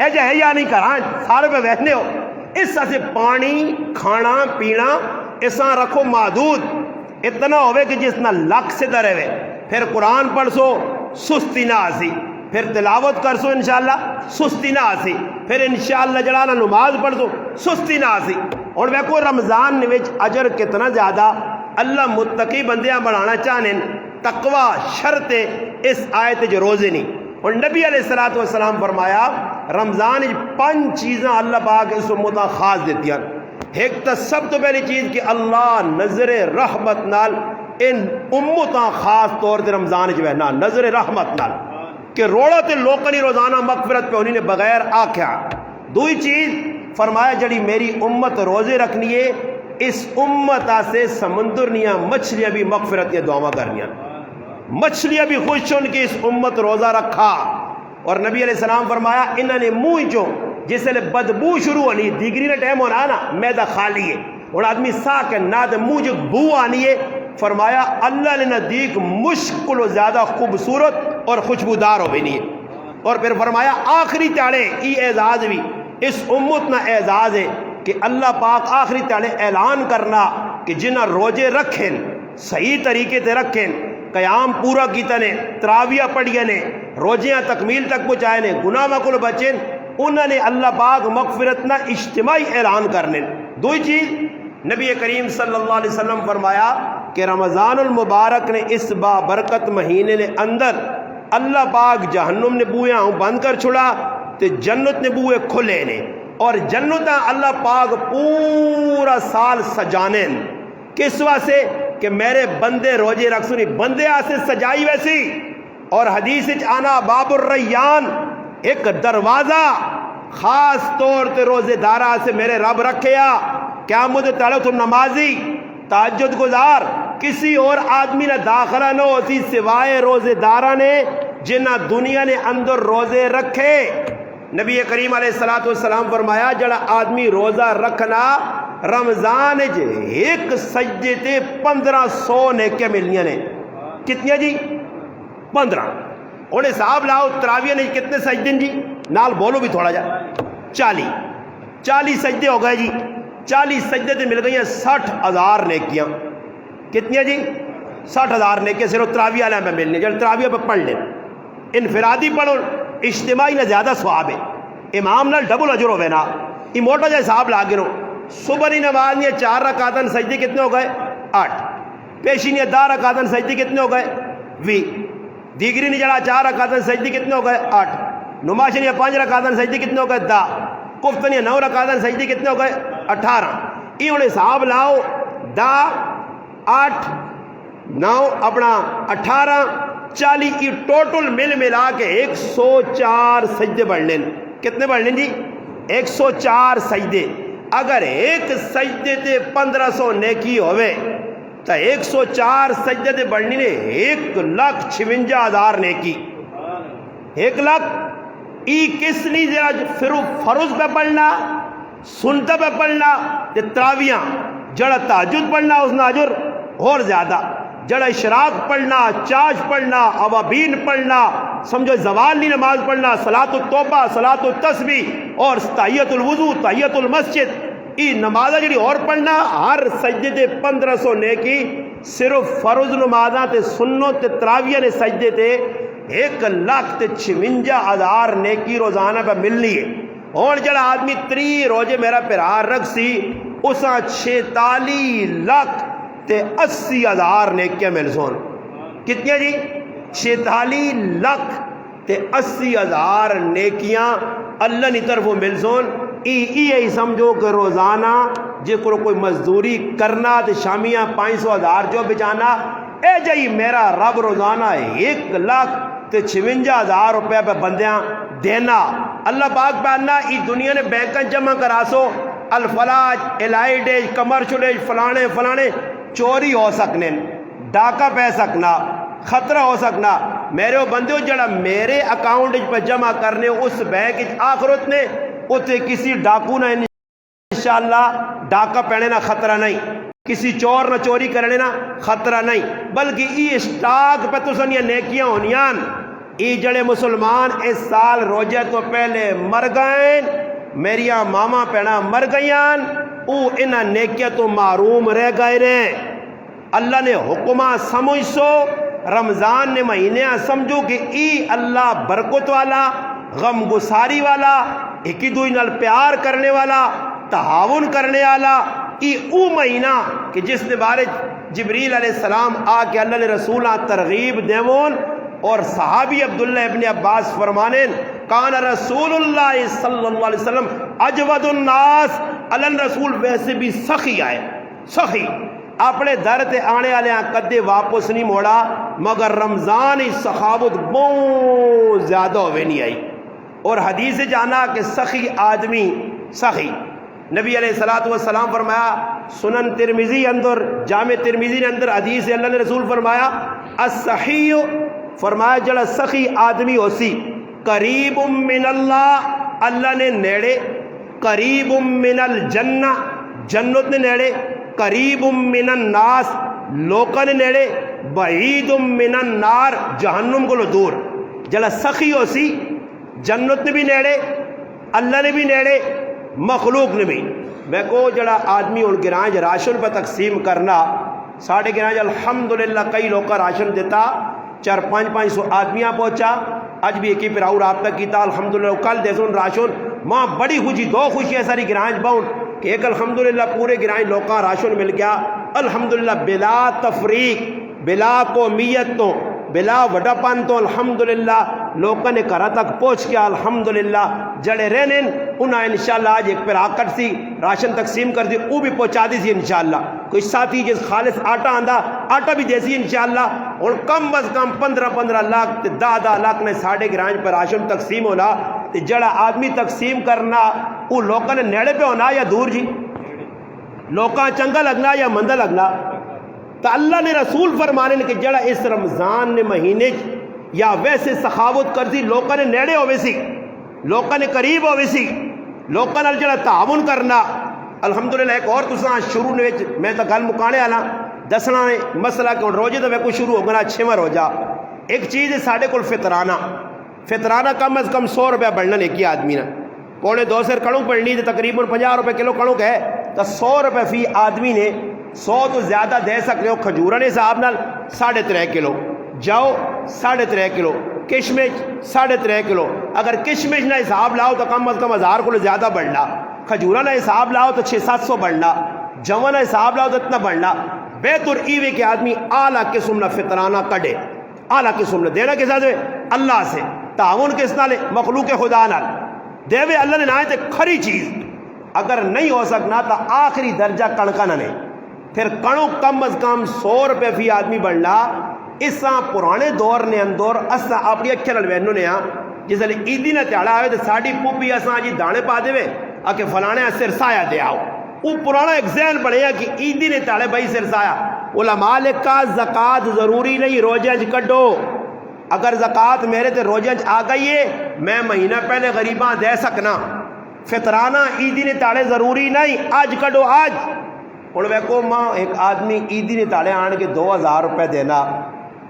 S1: ایجا ہے یا نہیں کراں سارے پہ بیٹھنے ہو اس سے پانی کھانا پینا ایسا رکھو محدود اتنا ہوئے کہ جس نہ لک سے درے ہوئے، پھر قرآن پڑھ سو سستی نہ آسی، پھر تلاوت کر سو انشاءاللہ سستی نہ آسی، پھر انشاءاللہ جڑانا نماز پڑھ سو سستی نہ آسی۔ اور ویکو رمضان وچ اجر کتنا زیادہ اللہ متقی بندیاں بنانا چاہنے، تقوی شرط اس آیت جو روزے نہیں۔ اور نبی علیہ السلام فرمایا رمضان 5 چیزاں اللہ پاک اس امتاں خاص دیتی ہیں۔ ایک تو سب تو پہلی چیز کہ اللہ نظر رحمت نال ان امتاں خاص طور تے رمضان جو ہے نا نظر رحمت نال کہ روڑا تے لوکانی روزانہ مغفرت پہ انہی نے بغیر آکھیا۔ دوئی چیز فرمایا جڑی میری امت روزے رکھنی ہے اس امت سے سمندر نیاں مچھلیاں بھی مغفرت یا دعا کرنیاں، مچھلیاں بھی خوش ہون کہ اس امت روزہ رکھا۔ اور نبی علیہ السلام فرمایا انہوں نے منہ چوں جس لئے بدبو شروع ہونی دیگری نے ٹائم ہونا نا میدہ خالی ہے اور آدمی ساکھ ہے نہ دے منہ جو بو آنی ہے، فرمایا اللہ نے نزدیک مشکل و زیادہ خوبصورت اور خوشبودار ہو بھی نہیں ہے۔ اور پھر فرمایا آخری تاڑے ای اعزاز بھی اس امت نہ اعزاز ہے کہ اللہ پاک آخری تاڑے اعلان کرنا کہ جنہ روجے رکھیں صحیح طریقے تے رکھیں، قیام پورا کیتا نے، تراویہ پڑھیا نے، روجیاں تکمیل تک پہنچائے نے، گناہ مکل بچیں، انہوں نے اللہ پاک مغفرت نہ اجتماعی اعلان کرنے۔ دوئی چیز نبی کریم صلی اللہ علیہ وسلم فرمایا کہ رمضان المبارک نے اس بابرکت مہینے نے اندر اللہ پاک جہنم نے بوئے بند کر چھڑا تے جنت نے بوئے کھلے نے، اور جنت اللہ پاک پورا سال سجانے کس واسطے کہ میرے بندے روجے رکھ سنی بندے آسے سجائی ویسی۔ اور حدیث آنا باب الریان ایک دروازہ خاص طور تے روزے دارہ سے میرے رب رکھیا، کیا مجھے تڑو تم نمازی تہجد گزار کسی اور آدمی نہ داخلہ نہ ہوتی سوائے روزے دارہ نے جنہ دنیا نے اندر روزے رکھے۔ نبی کریم علیہ السلام فرمایا جڑا آدمی روزہ رکھنا رمضان ایک سجدے تے 1500 نیکیاں ملنیاں نے۔ کتنی جی؟ 15۔ اور حساب لاؤ تراویہ نے کتنے سجدے جی؟ نال بولو بھی تھوڑا جا 40 سجدے ہو گئے جی۔ 40 سجدے تے مل گئی ہیں 60,000 نیکیاں۔ کتنی جی؟ 60,000 نیکیاں صرف تراویہ علیہ میں ملنے جب تراویہ پہ پڑھ لیں۔ انفرادی پڑھو اجتماعی نہ زیادہ ثواب ہے، امام نال ڈبل اجر ہوئے نا۔ یہ موٹا جا حساب لا گنو، صبح نی نماز نے 4 رکعتاں سجدے کتنے ہو گئے؟ 8۔ پیشی نے 10 رکعتاں سجدے کتنے ہو گئے؟ 20۔ دیگری نے جڑا 4 رکعتاں سجدے کتنے ہو گئے؟ 8۔ نماز نے 5 رکعتاں سجدے کتنے ہو گئے؟ 10۔ کفت نے 9 رکعتاں سجدے کتنے ہو گئے؟ 18۔ یہ ہوں حساب لاؤ 10 8 9 اپنا 18 40 کی ٹوٹل ملا کے 104 سجدے بڑھ لیں۔ کتنے بڑھ لیں جی؟ 104 سجدے۔ اگر ایک سجدے تے 1500 نیکی ہوئے تو 104 سجدے تے بڑھنی نے 1,56,000 نیکی۔ 1 لاکھ ای کس نہیں ذرا فرض پہ پڑھنا سنتا پہ پڑھنا تے تراویاں جڑا تہجد پڑھنا اس نا اجر اور زیادہ، جڑا اشراق پڑھنا چاش پڑھنا اوابین پڑھنا سمجھو زوالی نماز پڑھنا صلاۃ التوبہ صلاۃ التسبیح اور تحیۃ الوضو تحیۃ المسجد ای نمازہ جڑی اور پڑھنا ہر سجدے تے 1500 نیکی۔ صرف فرض نمازاں تے سنو تے تراویہ نے سجدے تے 1,56,000 نیکی روزانہ پہ ملنی ہے۔ اور جڑا آدمی 3 روزے میرا پیرار رکھ سی اساں 46 لاکھ تے 80,000 نیکیاں مل سون۔ کتنی جی؟ 46 لاکھ تے 80,000 نیکیاں اللہ نی طرف مل سون۔ ای سمجھو کہ روزانہ جے کوئی مزدوری کرنا تے شامیاں 500,000 جو بچانا اے جائی میرا رب روزانہ 1,56,000 روپے پہ بندیاں دینا۔ اللہ پاک پہننا ای دنیا نے بینکاں جمع کرا سو الفلاج الائیڈیج کمرشلیج فلانے چوری ہو سکنے ڈاکہ پہ سکنا خطرہ ہو سکنا۔ میرے وہ بندے جڑا میرے اکاؤنٹ پہ جمع کرنے اس بینک آخرت نے اتنے کسی ڈاکو نہ انشاءاللہ ڈاکہ پہنے نہ خطرہ نہیں، کسی چور نہ چوری کرنے نہ خطرہ نہیں، بلکہ ای اسٹاک پہ تو سنیا نیکیاں ہونیان۔ ای جڑے مسلمان اس سال روجہ تو پہلے مر گئے میریاں ماما پینا مر گئیان او انہاں نیکیاں تو معروم رہ گئے رہے۔ اللہ نے حکمہ سمجھ سو رمضان نے مہینے سمجھو کہ ای اللہ برکت والا، غم گساری والا، ایک دوئی نال پیار کرنے والا، تعاون کرنے والا، ای او مہینہ کہ جس نے بارے جبریل علیہ السلام آ کے اللہ نے رسول ترغیب دیون، اور صحابی عبداللہ ابن عباس فرمانے کان رسول اللہ صلی اللہ علیہ وسلم اجود الناس، اللہ رسول ویسے بھی سخی آئے، سخی اپنے در تے آنے والے کدے واپس نہیں موڑا، مگر رمضان ہی سخاوت بہت زیادہ ہوئے نہیں آئی۔ اور حدیث جانا کہ سخی آدمی سخی، نبی علیہ السلام فرمایا سنن ترمذی اندر، جامع ترمذی نے اندر حدیث اللہ نے رسول فرمایا الصحیح، فرمایا جڑا سخی آدمی ہو سی قریب من اللہ، اللہ نے نیڑے، قریب من الجنہ، جنت نے نیڑے، قریب من الناس، لوکاں نے نیڑے، بعید من النار، جہنم کو دور۔ جڑا سخی ہو سی جنت نے بھی نیڑے، اللہ نے بھی نیڑے، مخلوق نے بھی۔ میں کو جڑا آدمی اور گرانج راشن پہ تقسیم کرنا، ساڑھے گرانج الحمدللہ کئی لوگ کا راشن دیتا، 400-500 آدمیاں پہنچا، آج بھی ایک ہی پھر اور رابطہ کیتا الحمدللہ، کل دیسون راشن ماں بڑی خوشی، دو خوشی ہے ساری گرانج باؤن کہ ایک الحمدللہ پورے گرانج لوگ کا راشن مل گیا الحمدللہ، بلا تفریق، بلا قومیت تو، بلا وڈا پان تو الحمدللہ لوگوں نے گھر تک پہنچ گیا الحمدللہ۔ جڑے رہنے انہیں انشاءاللہ آج ایک پھر آکر سی راشن تقسیم کر دی، وہ بھی پہنچا دی سی انشاءاللہ۔ کوئی ساتھی جس خالص آٹا آندہ آٹا بھی دے سی انشاءاللہ، اور کم از کم 15-15 لاکھ 10 لاکھ نے ساڑھے گرانج پر راشن تقسیم ہونا۔ جڑا آدمی تقسیم کرنا وہ لوگوں نے نیڑے پہ ہونا یا دور جی، لوگاں چنگا لگنا یا مندہ لگنا؟ تو اللہ نے رسول فرمانے کہ جڑا اس رمضان نے مہینے یا ویسے سخاوت کر دی، لوگوں نے نیڑے ہوئے سی، لوگوں نے قریب ہوئے سی، لوگوں نے جڑا تعاون کرنا۔ الحمدللہ ایک اور تساں شروع میں تو گل مکانے والا دسنا نے مسئلہ کہ روزے تو میں کو شروع ہو گنا 6واں روزہ۔ ایک چیز ہے ساڑھے کو فطرانہ کم از کم 100 روپیہ بڑھنا ایک ہی آدمی نے، 2.25 سیر کڑوں پڑنی تو تقریباً 50 روپے کلو کڑوں ہے، تو 100 روپے فی آدمی نے 100 تو زیادہ دے سکتے ہو۔ کھجورہ نے حساب نال 3.5 کلو، جاؤ 3.5 کلو، کشمش 3.5 کلو، اگر کشمش نہ حساب لاؤ تو کم از کم 1000 کلو زیادہ بڑھنا، کھجورہ نہ حساب لاؤ تو 600-700 بڑھنا، جوہ نہ حساب لاؤ تو اتنا بڑھنا۔ بہتر ایوے کہ آدمی اعلیٰ قسم نہ فطرانہ کڑے، اعلیٰ قسم نہ دینا کس سے؟ اللہ سے، تعاون کس نال؟ مخلوق خدا نال دیوے اللہ نے نائے تے کھری چیز۔ اگر نہیں ہو سکنا تو آخری درجہ کڑکا نہ نہیں، پھر کڑوں کم از کم 100 روپے فی آدمی بڑھنا۔ اس طرح پرانے دور نے اندر اساں اپنی اکھے نال وینو نے جس ویلے عیدی نہ تہاڑا آئے تو ساڈی پھوپھی اساں جی دانے پا دے آ کے فلانے سرسایا دے آؤ، وہ پرانا ایک ذہن بنیا کہ عیدی نے تہاڑے بھائی سرسایا۔ علماء لکھا زکوٰۃ ضروری نہیں، روزے چ کڈو، اگر زکوٰۃ میرے تے روزے چ آ گئی ہے میں مہینہ پہلے غریباں دے سکنا، فطرانہ عیدی نے تاڑے ضروری نہیں، آج کڈو آج۔ ہوں ویکو ماں ایک آدمی عیدی نے تاڑے آن کے 2000 روپے دینا،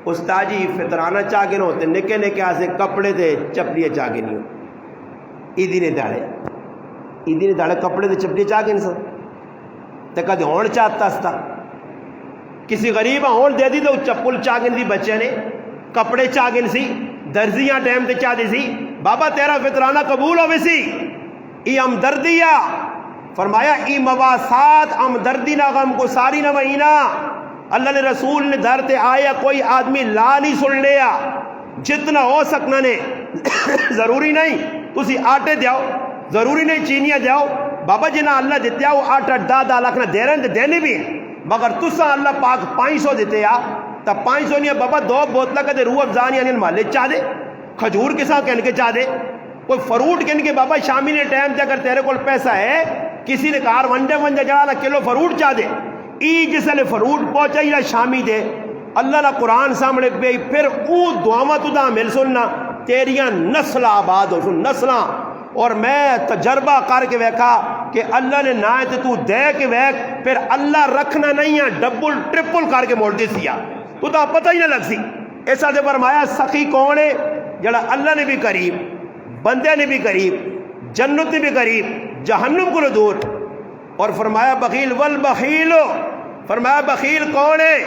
S1: استاد جی فطرانہ چاہ کے نہ ہوتے نکے نکے آسے کپڑے دے چپلیے چاہ کے نہیں ہو، عیدی نے تاڑے کپڑے دے چپلیے چاہ کے نہیں سر تو کدے ہون چاہتا ستا، کسی غریب ہون دے دی تو چپل چاہ کے نہیں دی، بچے نے کپڑے چاہ کے نہیں سی، درزیاں ٹائم تے چاہ دی سی، بابا تیرا فطرانہ قبول ہوئے سی۔ ای ہمدردیہ فرمایا، ای مواسات ہمدردی نہ غم کو ساری نہ مہینہ۔ اللہ نے رسول نے در تے آیا کوئی آدمی لا نہیں سن لیا، جتنا ہو سکنا نے ضروری نہیں تسی آٹے دیاؤ، ضروری نہیں چینیاں دیاؤ، بابا جنہ اللہ دیتے آؤ آٹا 10 لاکھ نہ دے رہے ہیں دینے بھی ہیں، مگر تسا اللہ پاک 500 دیتے آ تا 500 نہیں بابا 2 بوتلہ کا دے روح افزانی یعنی مالے چاہ دے، کھجور کے ساتھ کہنے کے چاہ دے، کوئی فروٹ کہنے کے بابا شامی نے ٹائم تے اگر تیرے کول پیسہ ہے کسی نے کار ونڈے جڑا کلو فروٹ چاہ دے، ای جس نے فروٹ پہنچا یا شامی دے، اللہ نہ قرآن سامنے پہ پھر او دعاواں تو دا مل سننا تیریاں نسل آباد ہو سن نسلاں۔ اور میں تجربہ کر کے ویکھا کہ اللہ نے نہ تو دے کے ویک پھر اللہ رکھنا نہیں ہے، ڈبل ٹرپل کر کے موڑ دے سیا تو تا پتہ ہی نہ لگ سی۔ ایسا دے فرمایا سخی کون ہے؟ جڑا اللہ نے بھی قریب، بندے نے بھی قریب، جنت نے بھی قریب، جہنم کو دور۔ اور فرمایا بخیل والبخیل فرمایا بخیل کون ہے؟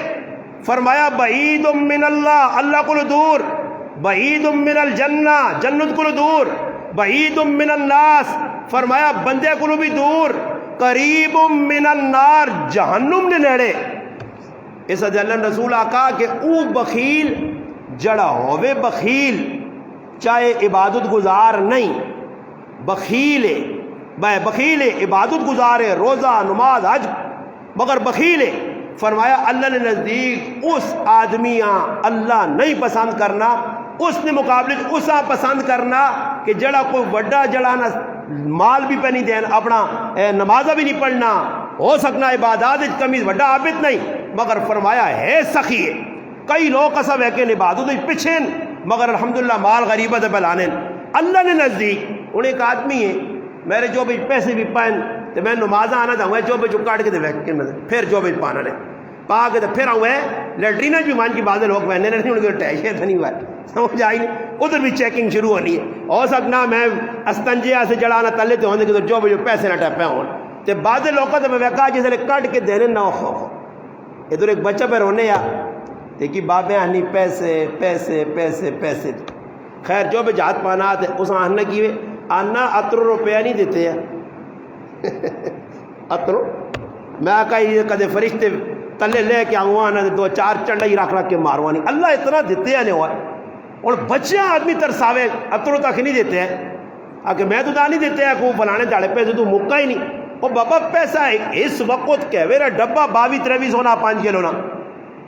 S1: فرمایا بعید من اللہ، اللہ کو دور، بعید من الجنہ، جنت کو دور، بعید من الناس، فرمایا بندے کو بھی دور، قریب من النار، جہنم نے نیڑے۔ اس اللہ رسول آقا کہ او بخیل جڑا ہوئے بخیل چاہے عبادت گزار نہیں، بخیل ہے، بخیل ہے، عبادت گزار ہے، روزہ نماز حج، مگر بخیل ہے۔ فرمایا اللہ نے نزدیک اس آدمیاں اللہ نہیں پسند کرنا، اس نے مقابلے اسا پسند کرنا کہ جڑا کوئی وڈا جڑا نہ مال بھی پہ نہیں دینا، اپنا نمازہ بھی نہیں پڑھنا، ہو سکنا عبادات کمی وڈا عابد نہیں، مگر فرمایا ہے سخی ہے۔ کئی لوگ قسم ہے کہ عبادت پیچھے مگر الحمدللہ مال غریبت بلانے۔ اللہ نے نزدیک انہیں ایک آدمی ہے میرے جو بھی پیسے بھی پائن تو میں نمازہ آنا تھا جو بھی چکاٹ کے پھر جو بھی پانا نے پا کے پھر آؤں لیٹرین بھی مان کی بعض لوگ پہننے نہیں، ان کے ٹیشے تو نہیں بات سمجھ آئی نہیں، ادھر بھی چیکنگ شروع ہونی ہے۔ ہو سکنا میں استنجیا سے جڑانا تلے تو ہونے کہ جو بھی پیسے نہ ٹپے ہوں تو بعض لوگوں تو میں ویکا جس نے کٹ کے دینے نہ ہو۔ ادھر ایک بچہ پہ رونے یا دیکھی بابے آنی پیسے پیسے پیسے پیسے، خیر جو بھی جات پانا آتے اس آنا کی آنا اترو روپیہ نہیں دیتے ہیں اترو میں آقا یہ کدے فرشتے تلے لے کے آؤں آنا دو چار چنڈا ہی رکھ کے ماروانی، اللہ اتنا دیتے ہیں نہیں ہوا اور بچیاں آدمی ترساوے اترو تک نہیں دیتے ہیں آگے میں تو نہیں دیتے ہیں کو بنانے جاڑے پیسے تو مکہ ہی نہیں۔ اور بابا پیسہ ہے اس وقت کہوے ڈبا 22-23 ہونا 5 کلو نا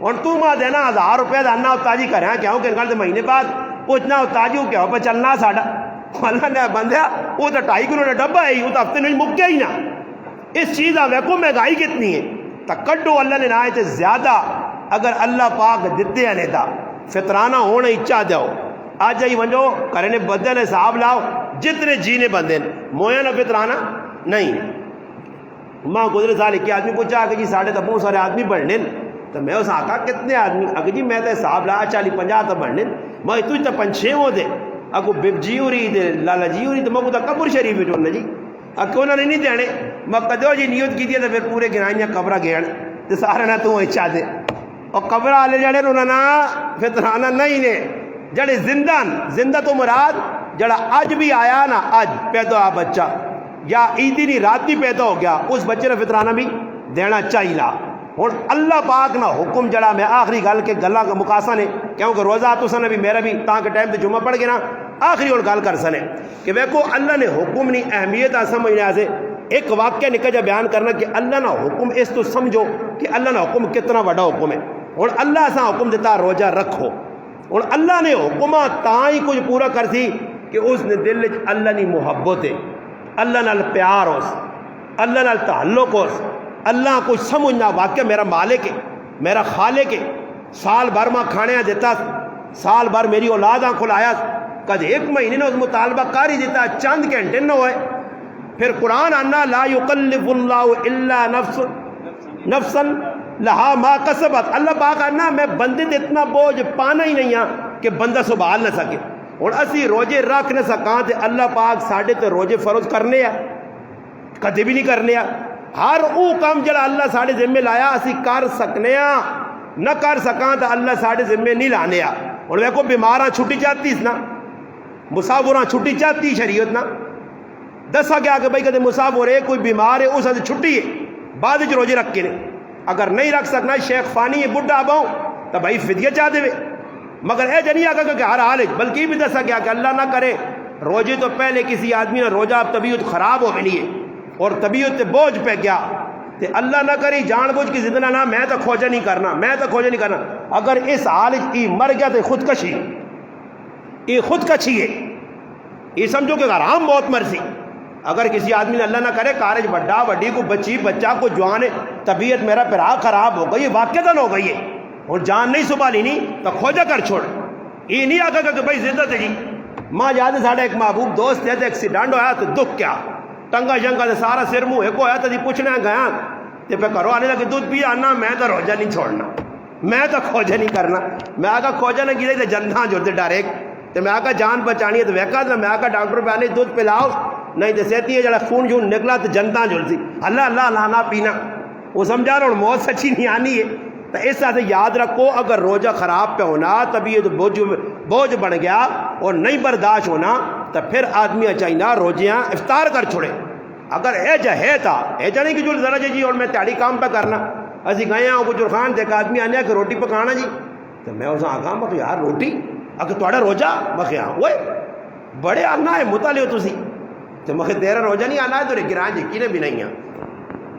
S1: اور تو ماں دینا 1000 روپیہ دانا اتاجی کریں کیا ہوں کہ انگل مہینے بعد پوچھنا اتاجی ہو کیا ہو پہ چلنا ساڑا اللہ نے بندیا وہ تو 2.5 کلو نے ڈبا ہے وہ تو ہفتے میں مک گیا ہی نا۔ اس چیز ویکو مہنگائی کتنی ہے تکڈو اللہ نے نہ تے زیادہ اگر اللہ پاک دیتے ہیں نیتا فطرانہ ہونا اچھا دو آج جائی ونجو کرنے بدل حساب لاؤ جتنے جینے بندے مویا نہ فطرانہ نہیں۔ ماں گزرے سال ایک آدمی پوچھا کہ جی ساڑھے تو بہت سارے آدمی بڑھنے تو میں اس آقا کتنے آدمی اگر جی میں تو حساب لا 40-50 تو بڑھنے میں تو تو 5-6 ہو دے اگو بب جی ہو رہی دے لالا جی ہو رہی تو میں کو قبر شریف ہے جو جی کیوں نہ نہیں دینے میں کدو جی نیت کی تو پھر پورے گرائیاں قبرہ گیڑ تو سارے نہ تو اچھا دے اور قبرہ آلے جڑے انہوں نے فطرانہ نہیں نے جڑے زندہ تو مراد جڑا آج بھی آیا نا آج پیدا آ بچہ یا عیدی نہیں رات بھی پیدا ہو گیا اس بچے نے فطرانہ بھی دینا چاہیے۔ اور اللہ پاک نہ حکم جڑا میں آخری گل کے گلہ کا مقاصہ نے کیونکہ روزہ تو سنے بھی میرا بھی تاں کے ٹائم تو جمعہ پڑھ گیا نا آخری اور گل کر سنے کہ ویکو اللہ نے حکم نہیں اہمیت سمجھنے سے ایک واقعہ نکل جا بیان کرنا کہ اللہ نہ حکم اس تو سمجھو کہ اللہ نہ حکم کتنا بڑا حکم ہے اور اللہ سا حکم دیتا روزہ رکھو اور اللہ نے حکمہ تاں ہی کچھ پورا کر سی کہ اس نے دل اللہ نے محبت ہے اللہ نال پیار ہو اللہ نال تعلق ہو اللہ کو سمجھنا واقعہ میرا مالک ہے میرا خالق ہے سال بھر ماں کھانے دیتا سال بھر میری اولاد کھلایا کد 1 مہینے نے اس مطالبہ کاری دیتا چند گھنٹے نہ ہوئے پھر قرآن آنا لا یکلف اللہ الا نفسا لہا ما کسبت اللہ پاک آنا میں بندے دے اتنا بوجھ پانا ہی نہیں کہ بندہ سنبھال نہ سکے اور اسی روزے رکھ نہ سکاں تے اللہ پاک ساڑھے تے روزے فرض کرنے کدے بھی نہیں کرنے ہر او کام جڑا اللہ ساڑھے ذمہ لایا اسی کر سکنے نہ کر سکاں تو اللہ ساڑھے ذمہ نہیں لانے اور دیکھو بیماراں چھٹی چاہتی اس نا مسافراں چھٹی چاہتی شریعت نا دسا گیا کہ بھائی کدے مسافر ہے کوئی بیمار ہے اس سے چھٹی ہے بعد جو روزے رکھ کے نے اگر نہیں رکھ سکنا شیخ فانی ہے بڈھا باؤں تو بھائی فدیہ چاہ دے مگر اے جنی آگا کہ ہر حال ہے بلکہ بھی دسا گیا کہ اللہ نہ کرے روزے تو پہلے کسی آدمی نے روزہ طبیعت خراب ہو گئی ہے اور طبیعت تے بوجھ پہ گیا تے اللہ نہ کری جان بوجھ کی زندہ نہ میں تو کھوجا نہیں کرنا اگر اس حال کی مر گیا تو خودکشی یہ خودکشی ہے یہ سمجھو کہ حرام موت مرسی اگر کسی آدمی نے اللہ نہ کرے کارج بڑا وڈی کو بچی بچہ کو جوان ہے طبیعت میرا پھرا خراب ہو گئی واقعہ ہو گئی ہے اور جان نہیں سنبھالی نہیں تو کھوجا کر چھوڑ یہ نہیں آگا کہ بھائی زندہ تھے جی ماں یاد ہے ساڑھا ایک محبوب دوست ہے تو ایکسیڈنٹ ہویا تو دکھ کیا ٹنگا جنگا تو سارا سر منہ ایک ہویا تو جی پوچھنے گیا تو پہ کرو آنے لگے دودھ پی آنا میں تو روزہ نہیں چھوڑنا میں تو کھوجا نہیں کرنا میں آگا کھوجا نہ گرے تو جنتاں جڑتے ڈائریکٹ تو میں آگا جان بچانی ہے تو ویکا تو میں آگا ڈاکٹر پہ آنے دودھ پلاؤ نہیں تو سہتی ہے جڑا خون جھون نکلا تو جنتاں جڑ سی اللہ اللہ لانا پینا وہ سمجھا رہا ہوں موت سچی نہیں آنی ہے. تو اس طرح سے یاد رکھو اگر روزہ خراب پہ ہونا طبیعت بوجھ بن گیا اور نہیں برداشت ہونا تو پھر آدمی چاہیے روزیاں افطار کر چھوڑے. اگر ایجا ہے تھا ایجا نہیں کہ جو ذرا جی اور میں تیاری کام پہ کرنا اسی گئے ہوں گجر خان سے ایک آدمی آنے کہ روٹی پکانا جی تو میں اسے آگاہ میں یار روٹی اگر تھوڑا روزہ میں ہاں وہ بڑے آنا ہے مطالعے ہو تسی تو میں تیرا روزہ نہیں آنا ہے تو گران جی کی بھی نہیں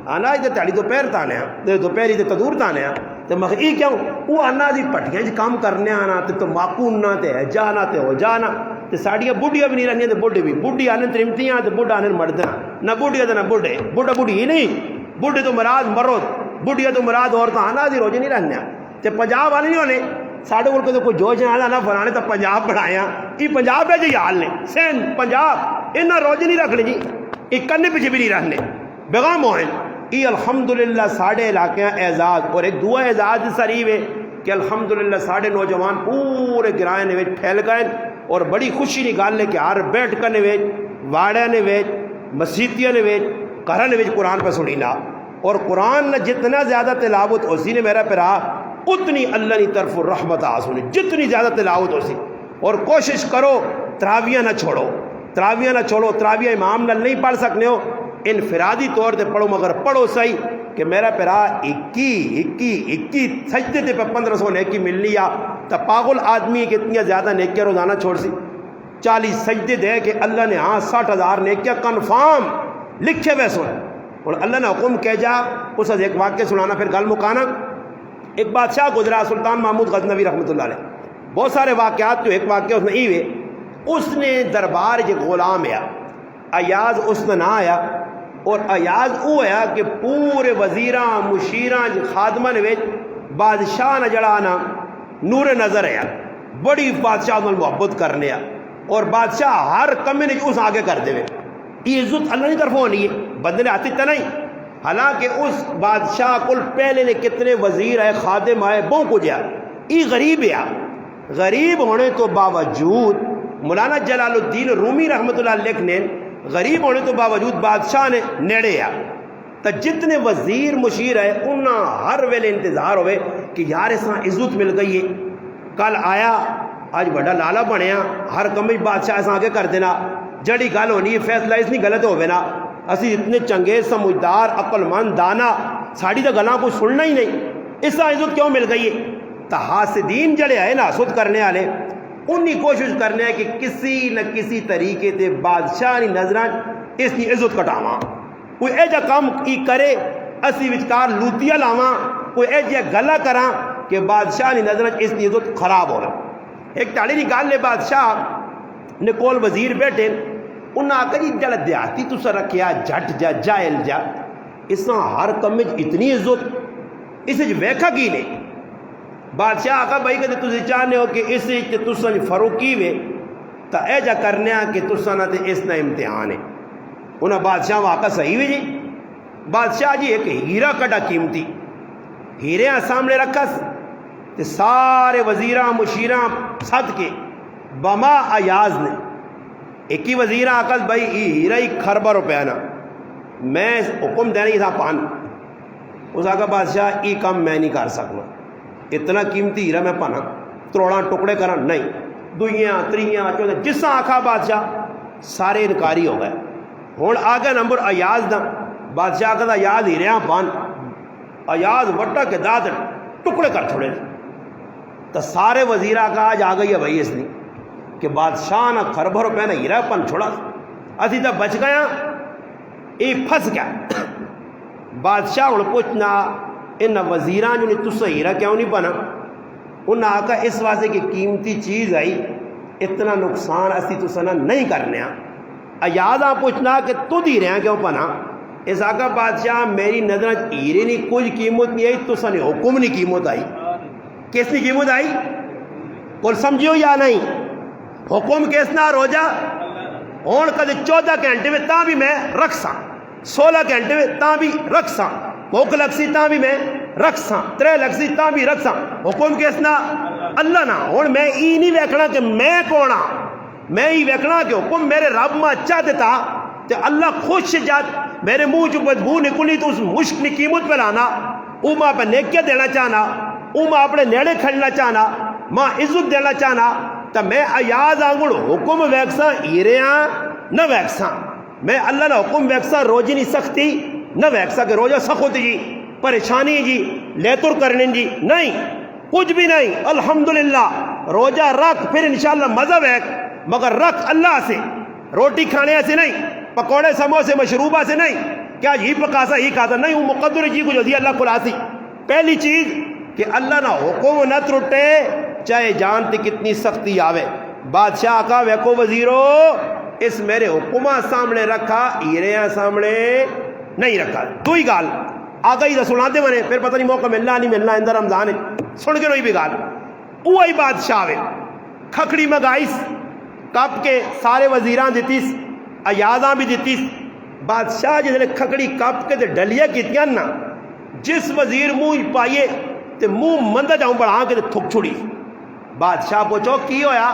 S1: آنا ہے تو تیاری دوپہر تانے دوپہری تو تدور تانے تو میں یہ کیوں وہ آنا جی پٹیاں جی کام کرنے آنا تو ماکون نہ تے جانا تے ہو جانا تو ساڑیاں بوڑھیاں بھی نہیں رہنی تو بوڑھے بھی بوڑھی آنے ترمتیاں تو بوڑھا آنے مردنا نہ بوڑھیا تو نہ بوڑھے بوڑھا بوڑھی ہی نہیں بوڑھے تو مراد مرد بوڑھیا تو مراد عورتیں آنا جی روزے نہیں رہنے تو پنجاب والے نہیں ہونے ساڑھے کو تو کوئی جوش آنا نہ فلانے تو پنجاب بڑھایا یہ پنجاب ہے جی حال نے سندھ پنجاب انہیں روزے نہیں رکھنے جی یہ کرنے پیچھے بھی نہیں رہنے بیغام ہوئے یہ الحمدللہ ساڑھے علاقے اعزاز اور ایک دعا اعزاز سریب ہے کہ الحمدللہ ساڑھے نوجوان پورے گرائے نے پھیل گئے اور بڑی خوشی نکال لے کہ ہر بیٹھ کر نے واڑے نے مسیتیاں نے گھر نے قرآن پہ سنی لا اور قرآن نے جتنا زیادہ تلاوت اسی نے میرا پرا اتنی اللہ کی طرف رحمت آسونی جتنی زیادہ تلاوت اسی اور کوشش کرو تراویاں نہ چھوڑو تراویاں امام نہ نہیں پڑھ سکنے ہو انفرادی طور پہ پڑھو مگر پڑھو صحیح کہ میرا پرا 21 سجدے تے پہ 1500 نیکی ملنی آ تو پاگل آدمی کتنی زیادہ نیکیاں روزانہ چھوڑ سی 40 سجدے دے کہ اللہ نے 60,000 نیکیاں کنفارم لکھے ہوئے سن اور اللہ نے حکم کہہ جا اس ایک واقعہ سنانا پھر گل مکانا. ایک بادشاہ گزرا سلطان محمود غزنوی رحمۃ اللہ علیہ بہت سارے واقعات جو ایک واقعہ اس نے یہ ہوئے اس نے دربار جو غلام آیا ایاز اس نے نہ آیا اور ایاز وہ آیا کہ پورے وزیراں مشیراں خادمہ نے بادشاہ نہ جڑانا نور نظر ہے بڑی بادشاہ نے محبت کرنے اور بادشاہ ہر کمی نے اس آگے کر دے یہ عزت اللہ کی طرف ہونی ہے بندے نے آتی تو نہیں. حالانکہ اس بادشاہ کل پہلے نے کتنے وزیر آئے خادم آئے بہت کچھ یہ غریب ہے غریب ہونے تو باوجود مولانا جلال الدین رومی رحمۃ اللہ لکھنے غریب ہونے تو باوجود بادشاہ نے نیڑے تو جتنے وزیر مشیر ہے انہاں ہر ویلے انتظار ہوئے کہ یار اس عزت مل گئی ہے کل آیا آج بڑا لالا بنیا ہر کمی بادشاہ اس آگے کر دینا جڑی گل ہونی فیصلہ اس نہیں غلط ہوئے نا اسی اتنے چنگے سمجھدار عقل مند دانا ساڑی تو گلاں کو سننا ہی نہیں اس کا عزت کیوں مل گئی ہے تو حاسدین جڑے آئے نا حسد کرنے والے انہی کوشش کرنے ہے کہ کسی نہ کسی طریقے تے بادشاہ نی نظراں اس کی عزت کٹاواں کوئی ایجا کام کی کرے اسی وچکار لوتیاں لاواں کوئی ایجا گلا کراں کہ بادشاہ نی نظراں اس کی عزت خراب ہو رہا. ایک تاڑی نکال لے بادشاہ نے کول وزیر بیٹھے انہاں آکا جی جڑا دیہاتی تو سر رکھیا جھٹ جا جائل جا اس نے ہر کم میں اتنی عزت اسے ویکھا کی نہیں. بادشاہ آقا بھائی کہ تسی چاہنے ہو کہ اس سے تساں فروکی وے تا اے جا کرنے کہ تساں نہ تے اس نہ امتحان ہے. انہاں بادشاہ آقا صحیح ہوئی جی بادشاہ جی ایک ہیرا کٹا قیمتی ہیرے سامنے رکھا تے سارے وزیراں مشیراں صد کے بما ایاز نے ایک ہی وزیراں آقا بھائی ہیرا ہی خربہ روپیہ نا میں حکم دینے تھا پان اس آقا بادشاہ ای کام میں نہیں کر سکنا اتنا قیمتی ہیرا میں پانا تروڑا ٹکڑے کرا نہیں دوئیاں تریاں چودہ جس آخا بادشاہ سارے انکاری ہو گئے. ہوں آگے نمبر ایاز دا بادشاہ کا ایاز ہیریاں پان ایاز وٹا کے داد ٹکڑے کر چھوڑے تو سارے وزیرہ کا آج آ گئی ہے بھائی اس نے کہ بادشاہ نہ خربہ روپے نہ ہیرا پن چھوڑا اسی تو بچ گیا یہ پھنس گیا. بادشاہ ہوں پوچھنا ان وزیراں جو نے تسا ہیرا کیوں نہیں بنا انہاں آقا اس واسطے کہ قیمتی چیز آئی اتنا نقصان اسی تسا نہیں کرنے ایادا پوچھنا کہ تو دی رہے ہیں کیوں پنا اس آقا بادشاہ میری نظر ہیرے نہیں کچھ قیمت نہیں آئی تسا نے حکم نہیں قیمت آئی کس نے قیمت آئی کل سمجھو یا نہیں حکم کس نہ روجا ہون کدے 14 گھنٹے میں تاں بھی میں رکھ ساں 16 گھنٹے میں تاں بھی رکھ ساں بھوک لگ سی تاں بھی میں رکھ ساں 3 لگ سی تاں بھی رکھ ساں حکم کس نہ اللہ نہ ہون میں ای نہیں ویکھنا کہ میں کون ہاں میں ہی ویکھنا کہ حکم میرے رب میں اچھا دیتا تے اللہ خوش جات میرے منہ جو بدبو نکلی تو اس مشک کی قیمت پہ لانا، او ماں پہ نیکیاں دینا چاہنا، او ماں اپنے نیڑے کھڑنا چاہنا، ماں عزت دینا چاہنا، تو میں ایاز آنگڑ حکم ویکساں ایریاں نہ ویکساں، میں اللہ نہ حکم ویکساں روزی نہیں سختی نہ ویکساں کہ روزہ سخت جی پریشانی جی لیتر کرنے جی، نہیں، کچھ بھی نہیں، الحمدللہ روزہ رکھ پھر انشاءاللہ مزہ ویک، مگر رکھ اللہ سے، روٹی کھانے سے نہیں، پکوڑے سموسے مشروبہ سے نہیں، کیا یہ پکاسا یہ کھاتا نہیں، وہ مقدر جی کو جو دی اللہ کو لاسی۔ پہلی چیز کہ اللہ نہ حکم نہ ترٹے چاہے جانتے کتنی سختی آوے۔ بادشاہ کا ویکو وزیرو اس میرے حکمہ سامنے رکھا، ایریاں سامنے نہیں رکھا۔ تو ہی گال آگئی دا سناتے منے پھر پتہ نہیں موقع ملنا نہیں ملنا، اندر رمضان ہے سن کے نہیں بھی گال اوہی بادشاہ وے کھکڑی مگائیس کپ کے سارے وزیران دیتیس، ایازاں بھی دیتیس، بادشاہ جس کھکڑی کپ کے تے ڈلیاں کیتیاں نا، جس وزیر منہ پائیے تے منہ مندہ جاؤں بڑھا کے تے تھک چھوڑی۔ بادشاہ پوچھو کی ہویا؟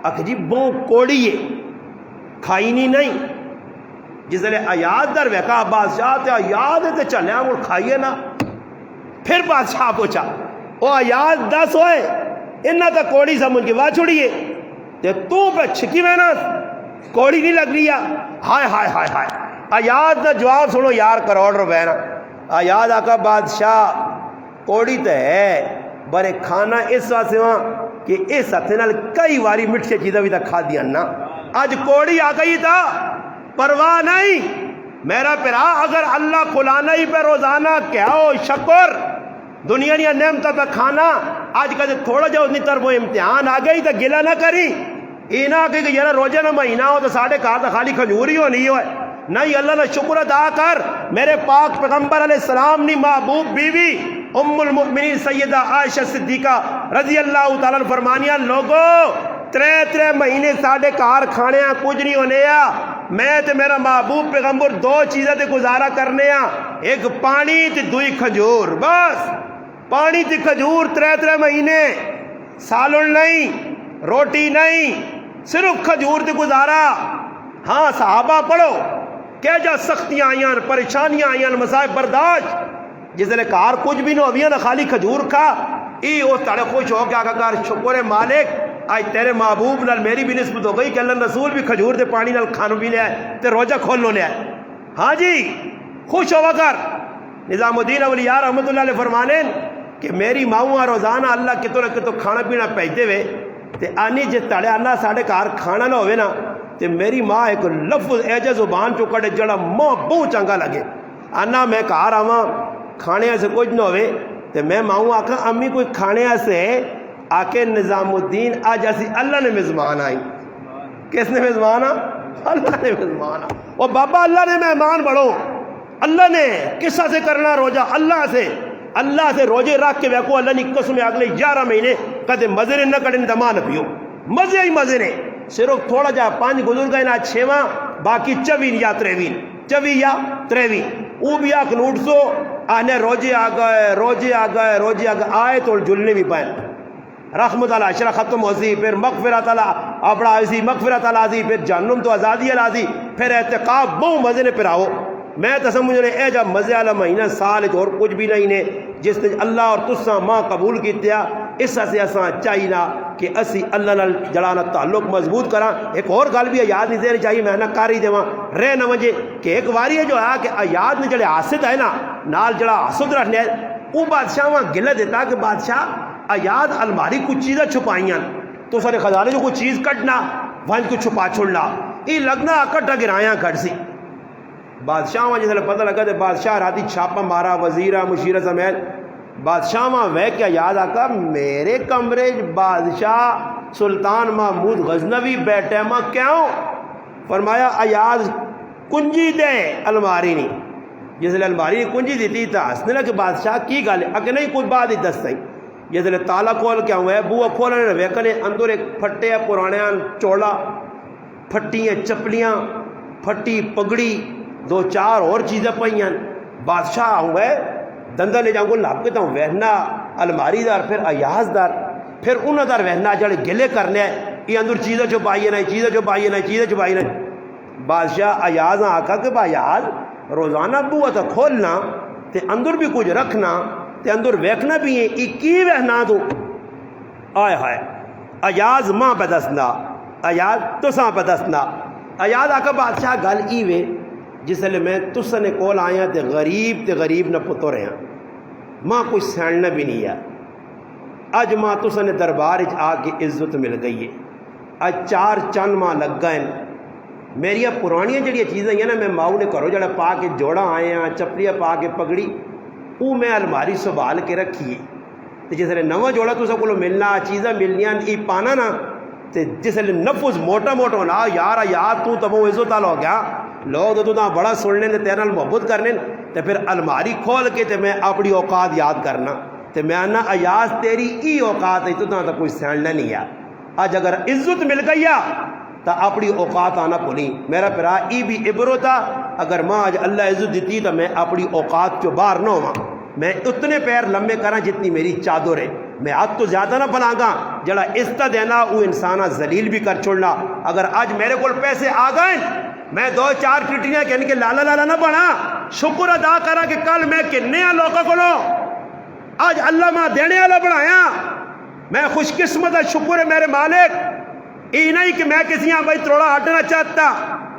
S1: اکھ جی بوں کوڑی ہے کھائی نہیں، جس لئے ایاز در ویکا بادشاہ تے ایاز تے چلے ہم کھائیے نا۔ پھر بادشاہ پوچھا او ایاز 10 ہوئے انہا تا کوڑی سمجھ کے وا چھوڑیے تے تو پہ چھکی میں نا کوڑی نہیں لگ رہی ہے۔ ہائے ہائے ہائے ہائے، ایاز دا جواب سنو یار کروڑ روپے نا۔ ایاز آقا بادشاہ کوڑی تے ہے برے کھانا اس واسے وہاں کہ اس ہتھے نال کئی واری مٹھے چیزیں بھی تا کھا دیا نا، آج کوڑی آ گئی تھا پرواہ نہیں میرا پرا، اگر اللہ کھلانا ہی پہ روزانہ کیا ہو شکر، دنیا نیا نعمتہ پہ کھانا، آج کل تھوڑا جو اتنی طرف امتحان آ گئی تو گلہ نہ کری، اینا کہ یہ روزہ نہ مہینہ ہو تو ساڑھے کہا تو خالی کھجوری ہو نہیں ہوئے، نہیں اللہ نے شکر ادا کر، میرے پاک پیغمبر علیہ السلام نے محبوب بیوی ام المؤمنین سیدہ عائشہ صدیقہ رضی اللہ تعالیٰ فرمانیاں لوگو 3 مہینے ساڑھے کار کھانے ہیں کچھ نہیں ہونے ہیں، میں تے میرا محبوب پیغمبر 2 چیزیں تے گزارا کرنے ہیں، ایک پانی تے دوئی کھجور، بس پانی تے کھجور 3 مہینے، سالن نہیں روٹی نہیں، صرف کھجور تے گزارا۔ ہاں صحابہ پڑھو کہ جا سختیاں آئیاں پریشانیاں آئیاں مسائب برداشت، جس نے کار کچھ بھی نہ ہویا نہ خالی کھجور کھا، ای وہ تڑے خوش ہو گیا کار شکر مالک آج تیرے محبوب نال میری بھی نسبت ہو گئی کہ اللہ رسول بھی کھجور دے پانی نال کھانو بھی لے آئے تے روزہ کھول لو لے آئے۔ ہاں جی خوش ہوا کر۔ نظام الدین اولیاء رحمت اللہ علیہ فرمانے کہ میری ماؤں روزانہ اللہ کتو کھانا پینا پہنچتے ہوئے تے آنی جے تڑے آنا ساڑھے کار کھانا نہ ہوئے نا تے میری ماں ایک لفظ ایجا زبان چو کڑے جڑا ماں بہت چنگا لگے، آنا میں کار آواں کھانے سے کچھ نہ ہوئے تے میں ماؤں آکھا امی کوئی کھانے سے آکے نظام الدین آج ایسی اللہ نے مزمان آئی۔ کس نے مزمان آ؟ اللہ نے مزمان آ۔ وہ بابا اللہ نے مہمان بڑھو، اللہ نے کس سے کرنا روزہ، اللہ سے روزے رکھ کے ویکو اللہ نے قسم اگلے 11 مہینے کدے مزے نہ کڑن دما نہ پیو، مزے ہی مزے نے، صرف تھوڑا جا 5 گزر گئے نا 6واں باقی 24 یا 23 وہ بھی آکھ نوٹ سو آنے روزے آ گئے آئے تو جلنے بھی پائیں، رحمت اللہ عشرہ ختم ہو سی، پھر مغفرت اللہ اپنا آئی مغفرت اللہ آزی، پھر جہنم تو آزادی اللہ پھر اعتقاب بہت مزے نے پھر آؤ۔ میں تو سمجھ رہے اے جب مزے والا مہینہ سال اور کچھ بھی نہیں نے جس نے اللہ اور تساں ماں قبول کیتیا، اس سے اساں چاہینا کہ اسی اللہ نال جڑانا تعلق مضبوط کراں۔ ایک اور گل بھی یاد نہیں دینی چاہیے، میں نہ کر ہی دیواں رہ نہ وجے کہ ایک واری ہے جو ہے کہ یاد نے جڑے حاسد ہے نا نال جڑا حسد رکھنے وہ بادشاہ وہاں گلہ دیتا کہ بادشاہ ایاد الماری کچھ چیزیں چھپائیاں تو سارے خزانے جو کچھ چیز کٹنا وہاں کو چھپا چھوڑنا، یہ لگنا اکٹھا گرایاں کٹ سی۔ بادشاہ وہاں جیسے پتہ لگا تو بادشاہ راتی چھاپا مارا، وزیرہ مشیرہ سمیت بادشاہ وہاں وے کیا یاد آکا میرے کمرے بادشاہ سلطان محمود غزنوی بیٹھے ماں کیوں؟ فرمایا ایاز کنجی دے الماری نہیں، جس لئے الماری کنجی دیتی تھا ہسنے لگا کہ بادشاہ کی گالے اگر نہیں کچھ بات ہی دس سائیں، جس لئے تالا کھول کیا ہوئے بوہ کھولنے ویکنے اندر ایک پھٹے پرانے چوڑا، پھٹیاں چپلیاں، پھٹی پگڑی، 2-4 اور چیزیں پہیاں، بادشاہ ہوئے دندہ لے جاؤں گو لاب کے تاؤں وہنا الماری دار پھر ایاز دار پھر انہ دار وہنا جڑے گلے کرنے ہیں یہ اندر چیزیں چھپائیے نہیں، چیزیں چھپائیے نہیں، چیزیں چھپائیے نہیں۔ بادشاہ ایاز آکا کہ ایاز روزانہ بوت کھولنا تے اندر بھی کچھ رکھنا تے اندر ویکھنا بھی ہے کی وہنا تو آئے ہائے ایاز ماں پہ دسنا ایاز تساں پہ دسنا ایاز آکا بادشاہ گل ای وے جس لئے میں تسنے کول آیا تے غریب نہ پتو رہے ہیں ماں کچھ سیننا بھی نہیں ہے اج ماں تسنے دربار آ کے عزت مل گئی ہے اج 4 چند ماں لگ گئے میری پرانیاں جڑی چیزیں ہیں نا میں ماؤں نے کرو جڑا پا کے جوڑا آئے ہیں چپڑیاں پا کے پگڑی وہ میں الماری سنبھال کے رکھی ہے تو جس لئے نواں جوڑا تو سب کو ملنا چیزیں ملنیاں ای پانا نا تو جس لئے نفس موٹا ہونا یار تو تب وہ عزت ہو گیا لوگ تو بڑا سننے نے تیرے محبت کرنے تو پھر الماری کھول کے تو میں اپنی اوقات یاد کرنا تو میں آنا ایاز تیری ای اوقات ہے تو کوئی سیننا نہیں ہے آج اگر عزت مل گئی تو اپنی اوقات آنا بھولی میرا پھرا ای بھی عبرو تھا اگر ماں آج اللہ عزت دیتی تو میں اپنی اوقات جو باہر نہ ہوا میں اتنے پیر لمبے کرا جتنی میری چادر ہے میں آج تو زیادہ نہ بناگا جڑا عزت دینا وہ انسانہ ذلیل بھی کر چھوڑنا اگر آج میرے کو پیسے آ گئے میں 2-4 ٹٹیاں کہنے کے لالا نہ بنا شکر ادا کرا کہ کل میں کنے لوگوں کو لو آج اللہ ماں دینے والا بنایا میں خوش قسمت ہے شکر ہے میرے مالک یہ نہیں کہ میں کسی بھائی تروڑا ہٹنا چاہتا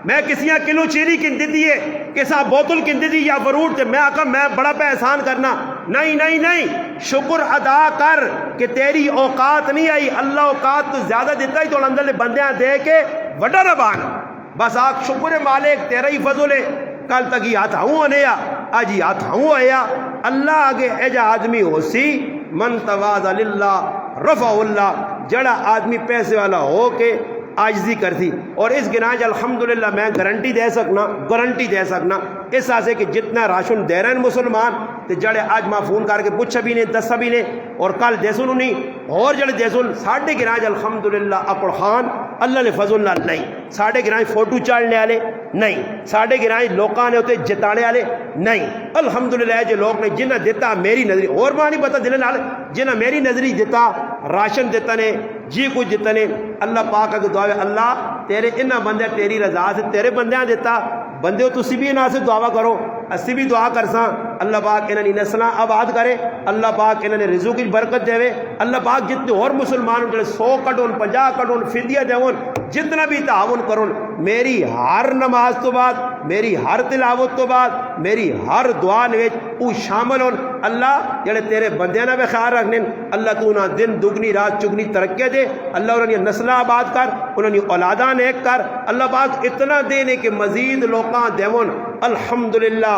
S1: میں کسی کلو چیری کن دیے کسی بوتل کن دی یا فروٹ میں آقا میں بڑا پہ احسان کرنا نہیں شکر ادا کر کہ تیری اوقات نہیں آئی اللہ اوقات تو زیادہ دیتا ہی تو اندر بندیاں دے کے وڈا نہ بان بس آگ شکر مالک تیرا ہی فضل ہے کل تک ہی ہاتھ ہوں آنے آج ہی ہاتھ ہوں آیا اللہ آگے ایجا آدمی ہو سی من تواضع للہ رفع اللہ جڑا آدمی پیسے والا ہو کے عاجزی کرتی اور اس گناج الحمدللہ میں گارنٹی دے سکنا اس آسے کہ جتنا راشن دے رہے ہیں مسلمان تو جڑے آج ماں فون کر کے پوچھا بھی نہیں دسا بھی نہیں اور کل دیسن نہیں اور جڑے دیسن ساڑھے گناج الحمدللہ اکڑ خان اللہ نے فضل نہ نہیں ساڑھے گناج فوٹو چاڑنے والے نہیں ساڑھے گناج لوکاں نے ہوتے جتانے والے نہیں الحمدللہ جو لوگ نے جنہ دیتا میری نظری اور ماں نہیں پتا دلے نال جنہ میری نظری دیتا راشن دیتا نے جی کچھ دیتا نے اللہ پاک اگر دعا اللہ تیرے انہ بندے تیری رضا سے تیرے بندیاں دیتا بندے ہو تسی بھی انہاں سے دعا کرو اسی بھی دعا کرساں اللہ پاک انہاں نے نسلاں آباد کرے اللہ پاک انہاں نے رزق کی برکت دے اللہ پاک جتنے اور مسلمان جڑے 100 کڈون 50 کڈون فدیہ دیون جتنا بھی تعاون کرون میری ہر نماز تو بعد میری ہر تلاوت تو بعد میری ہر دعا وچ او شامل ہون اللہ جڑے تیرے بندیاں نہ خیال رکھنے اللہ تو انہاں دن دگنی رات چگنی ترقی دے اللہ انہاں نے نسلاں آباد کر انہاں نے اولاداں نیک کر اللہ پاک اتنا دینے کہ مزید لوکاں دیون الحمدللہ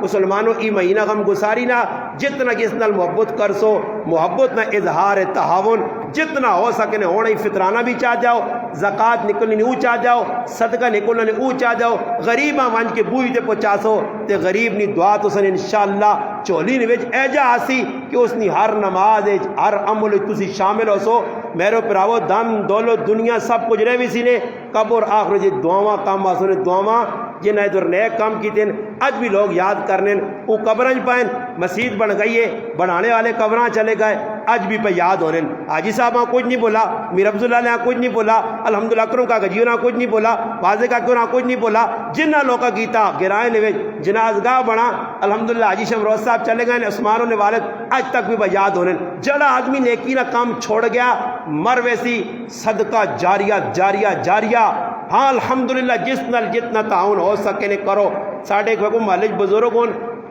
S1: مسلمانوں ای مہینہ غم گساری نہ جتنا جس نال محبت کر سو محبت نہ اظہار تعاون جتنا ہو سکنے ہونا ہی فطرانہ بھی چاہ جاؤ زکوٰۃ نکلنی نہیں او چاہ جاؤ صدقہ نکلنا نہیں او چاہ جاؤ غریباں وانج کے بوئی تے پہنچا سو تے غریب نی دعا تو سن انشاءاللہ چولی نے ایجا آسی کہ اس نی ہر نماز ہر عمل تسی شامل ہو سو میرے پراو دم دولت دنیا سب کچھ رہ بھی سی نے قبر آخر جی دعاواں کام آسو نے دعاواں جنہیں ادھر نیک کام کیتے ہیں اج بھی لوگ یاد کرنے وہ قبریں پائیں مسجد بن گئی ہے بنانے والے قبراں چلے گئے اج بھی پہ یاد ہو رہے ہیں حاجی صاحب ہاں کچھ نہیں بولا میر عبد اللہ نے کچھ نہیں بولا الحمدللہ اکرم کا گجیوں نے کچھ نہیں بولا واضح کا کیوں نہ کچھ نہیں بولا جنہ لوگا کیتا گرائے نے جنازگاہ بنا الحمدللہ حاجی شمروز صاحب چلے گئے عثمانوں نے والد اج تک بھی پہ یاد ہو رہے ہیں جڑا آدمی نیکی نہ کام چھوڑ گیا مر ویسی صدقہ جاریہ ہاں الحمدللہ جس نال جتنا تعاون ہو سکے نے کرو ساڑھے کو مالج بزرگوں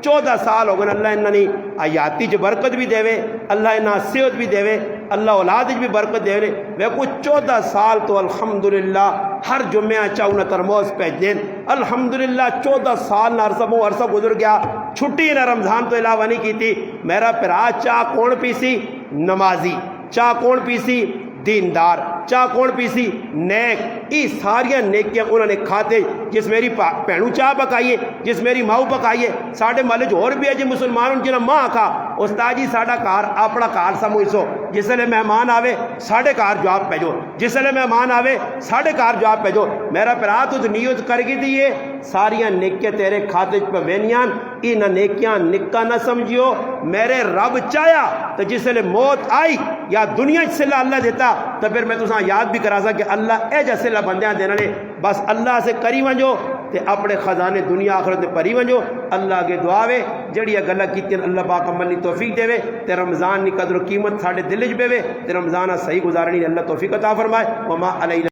S1: 14 سال ہو گئے اللہ انہوں نے آیاتی جو برکت بھی دے اللہ انہاں صحت بھی دے اللہ اولاد بھی برکت دے وہ کو 14 سال تو الحمدللہ ہر جمعہ چاہوں ترموز پہنچ دیں الحمدللہ 14 سال عرصہ گزر گیا چھٹی نہ رمضان تو علاوہ نہیں کی تھی میرا پرا چاہ کون پیسی نمازی چاہ کون پیسی دیندار چاہ کون پیسی نیک ای ساریاں نیکیاں انہوں نے کھاتے جس میری پہنو چاہ پکائیے جس میری ماؤ پکائیے ساڑھے مالج اور بھی ہے جی مسلمانوں جنہاں ماں کا استاد جی ساڑھا کار اپنا کار سموئی سو جس لئے مہمان آوے ساڑھے کار جواب پیجو جس لئے مہمان آوے ساڑھے کار جواب پیجو میرا پرات تو نیت کر گی دیئے ساریاں نیکیاں تیرے کھاتے پہ وینیاں ای نہ نیکیاں نکا نہ سمجھو میرے رب چاہیا تو جس لئے موت آئی یا دنیا سے اللہ دیتا تو پھر میں تو یاد بھی کرا سا کہ اللہ اے جیسے اللہ بندیاں دینا نے بس اللہ سے کری ونجو تے اپنے خزانے دنیا آخرت تے پری ونجو اللہ کے دعا وے جڑی گلاں کیتیں اللہ پاک منی توفیق دے تے رمضان دی قدر و قیمت ساڈے دل وچ پے تے رمضان صحیح گزارنی اللہ توفیق عطا فرمائے وما علینا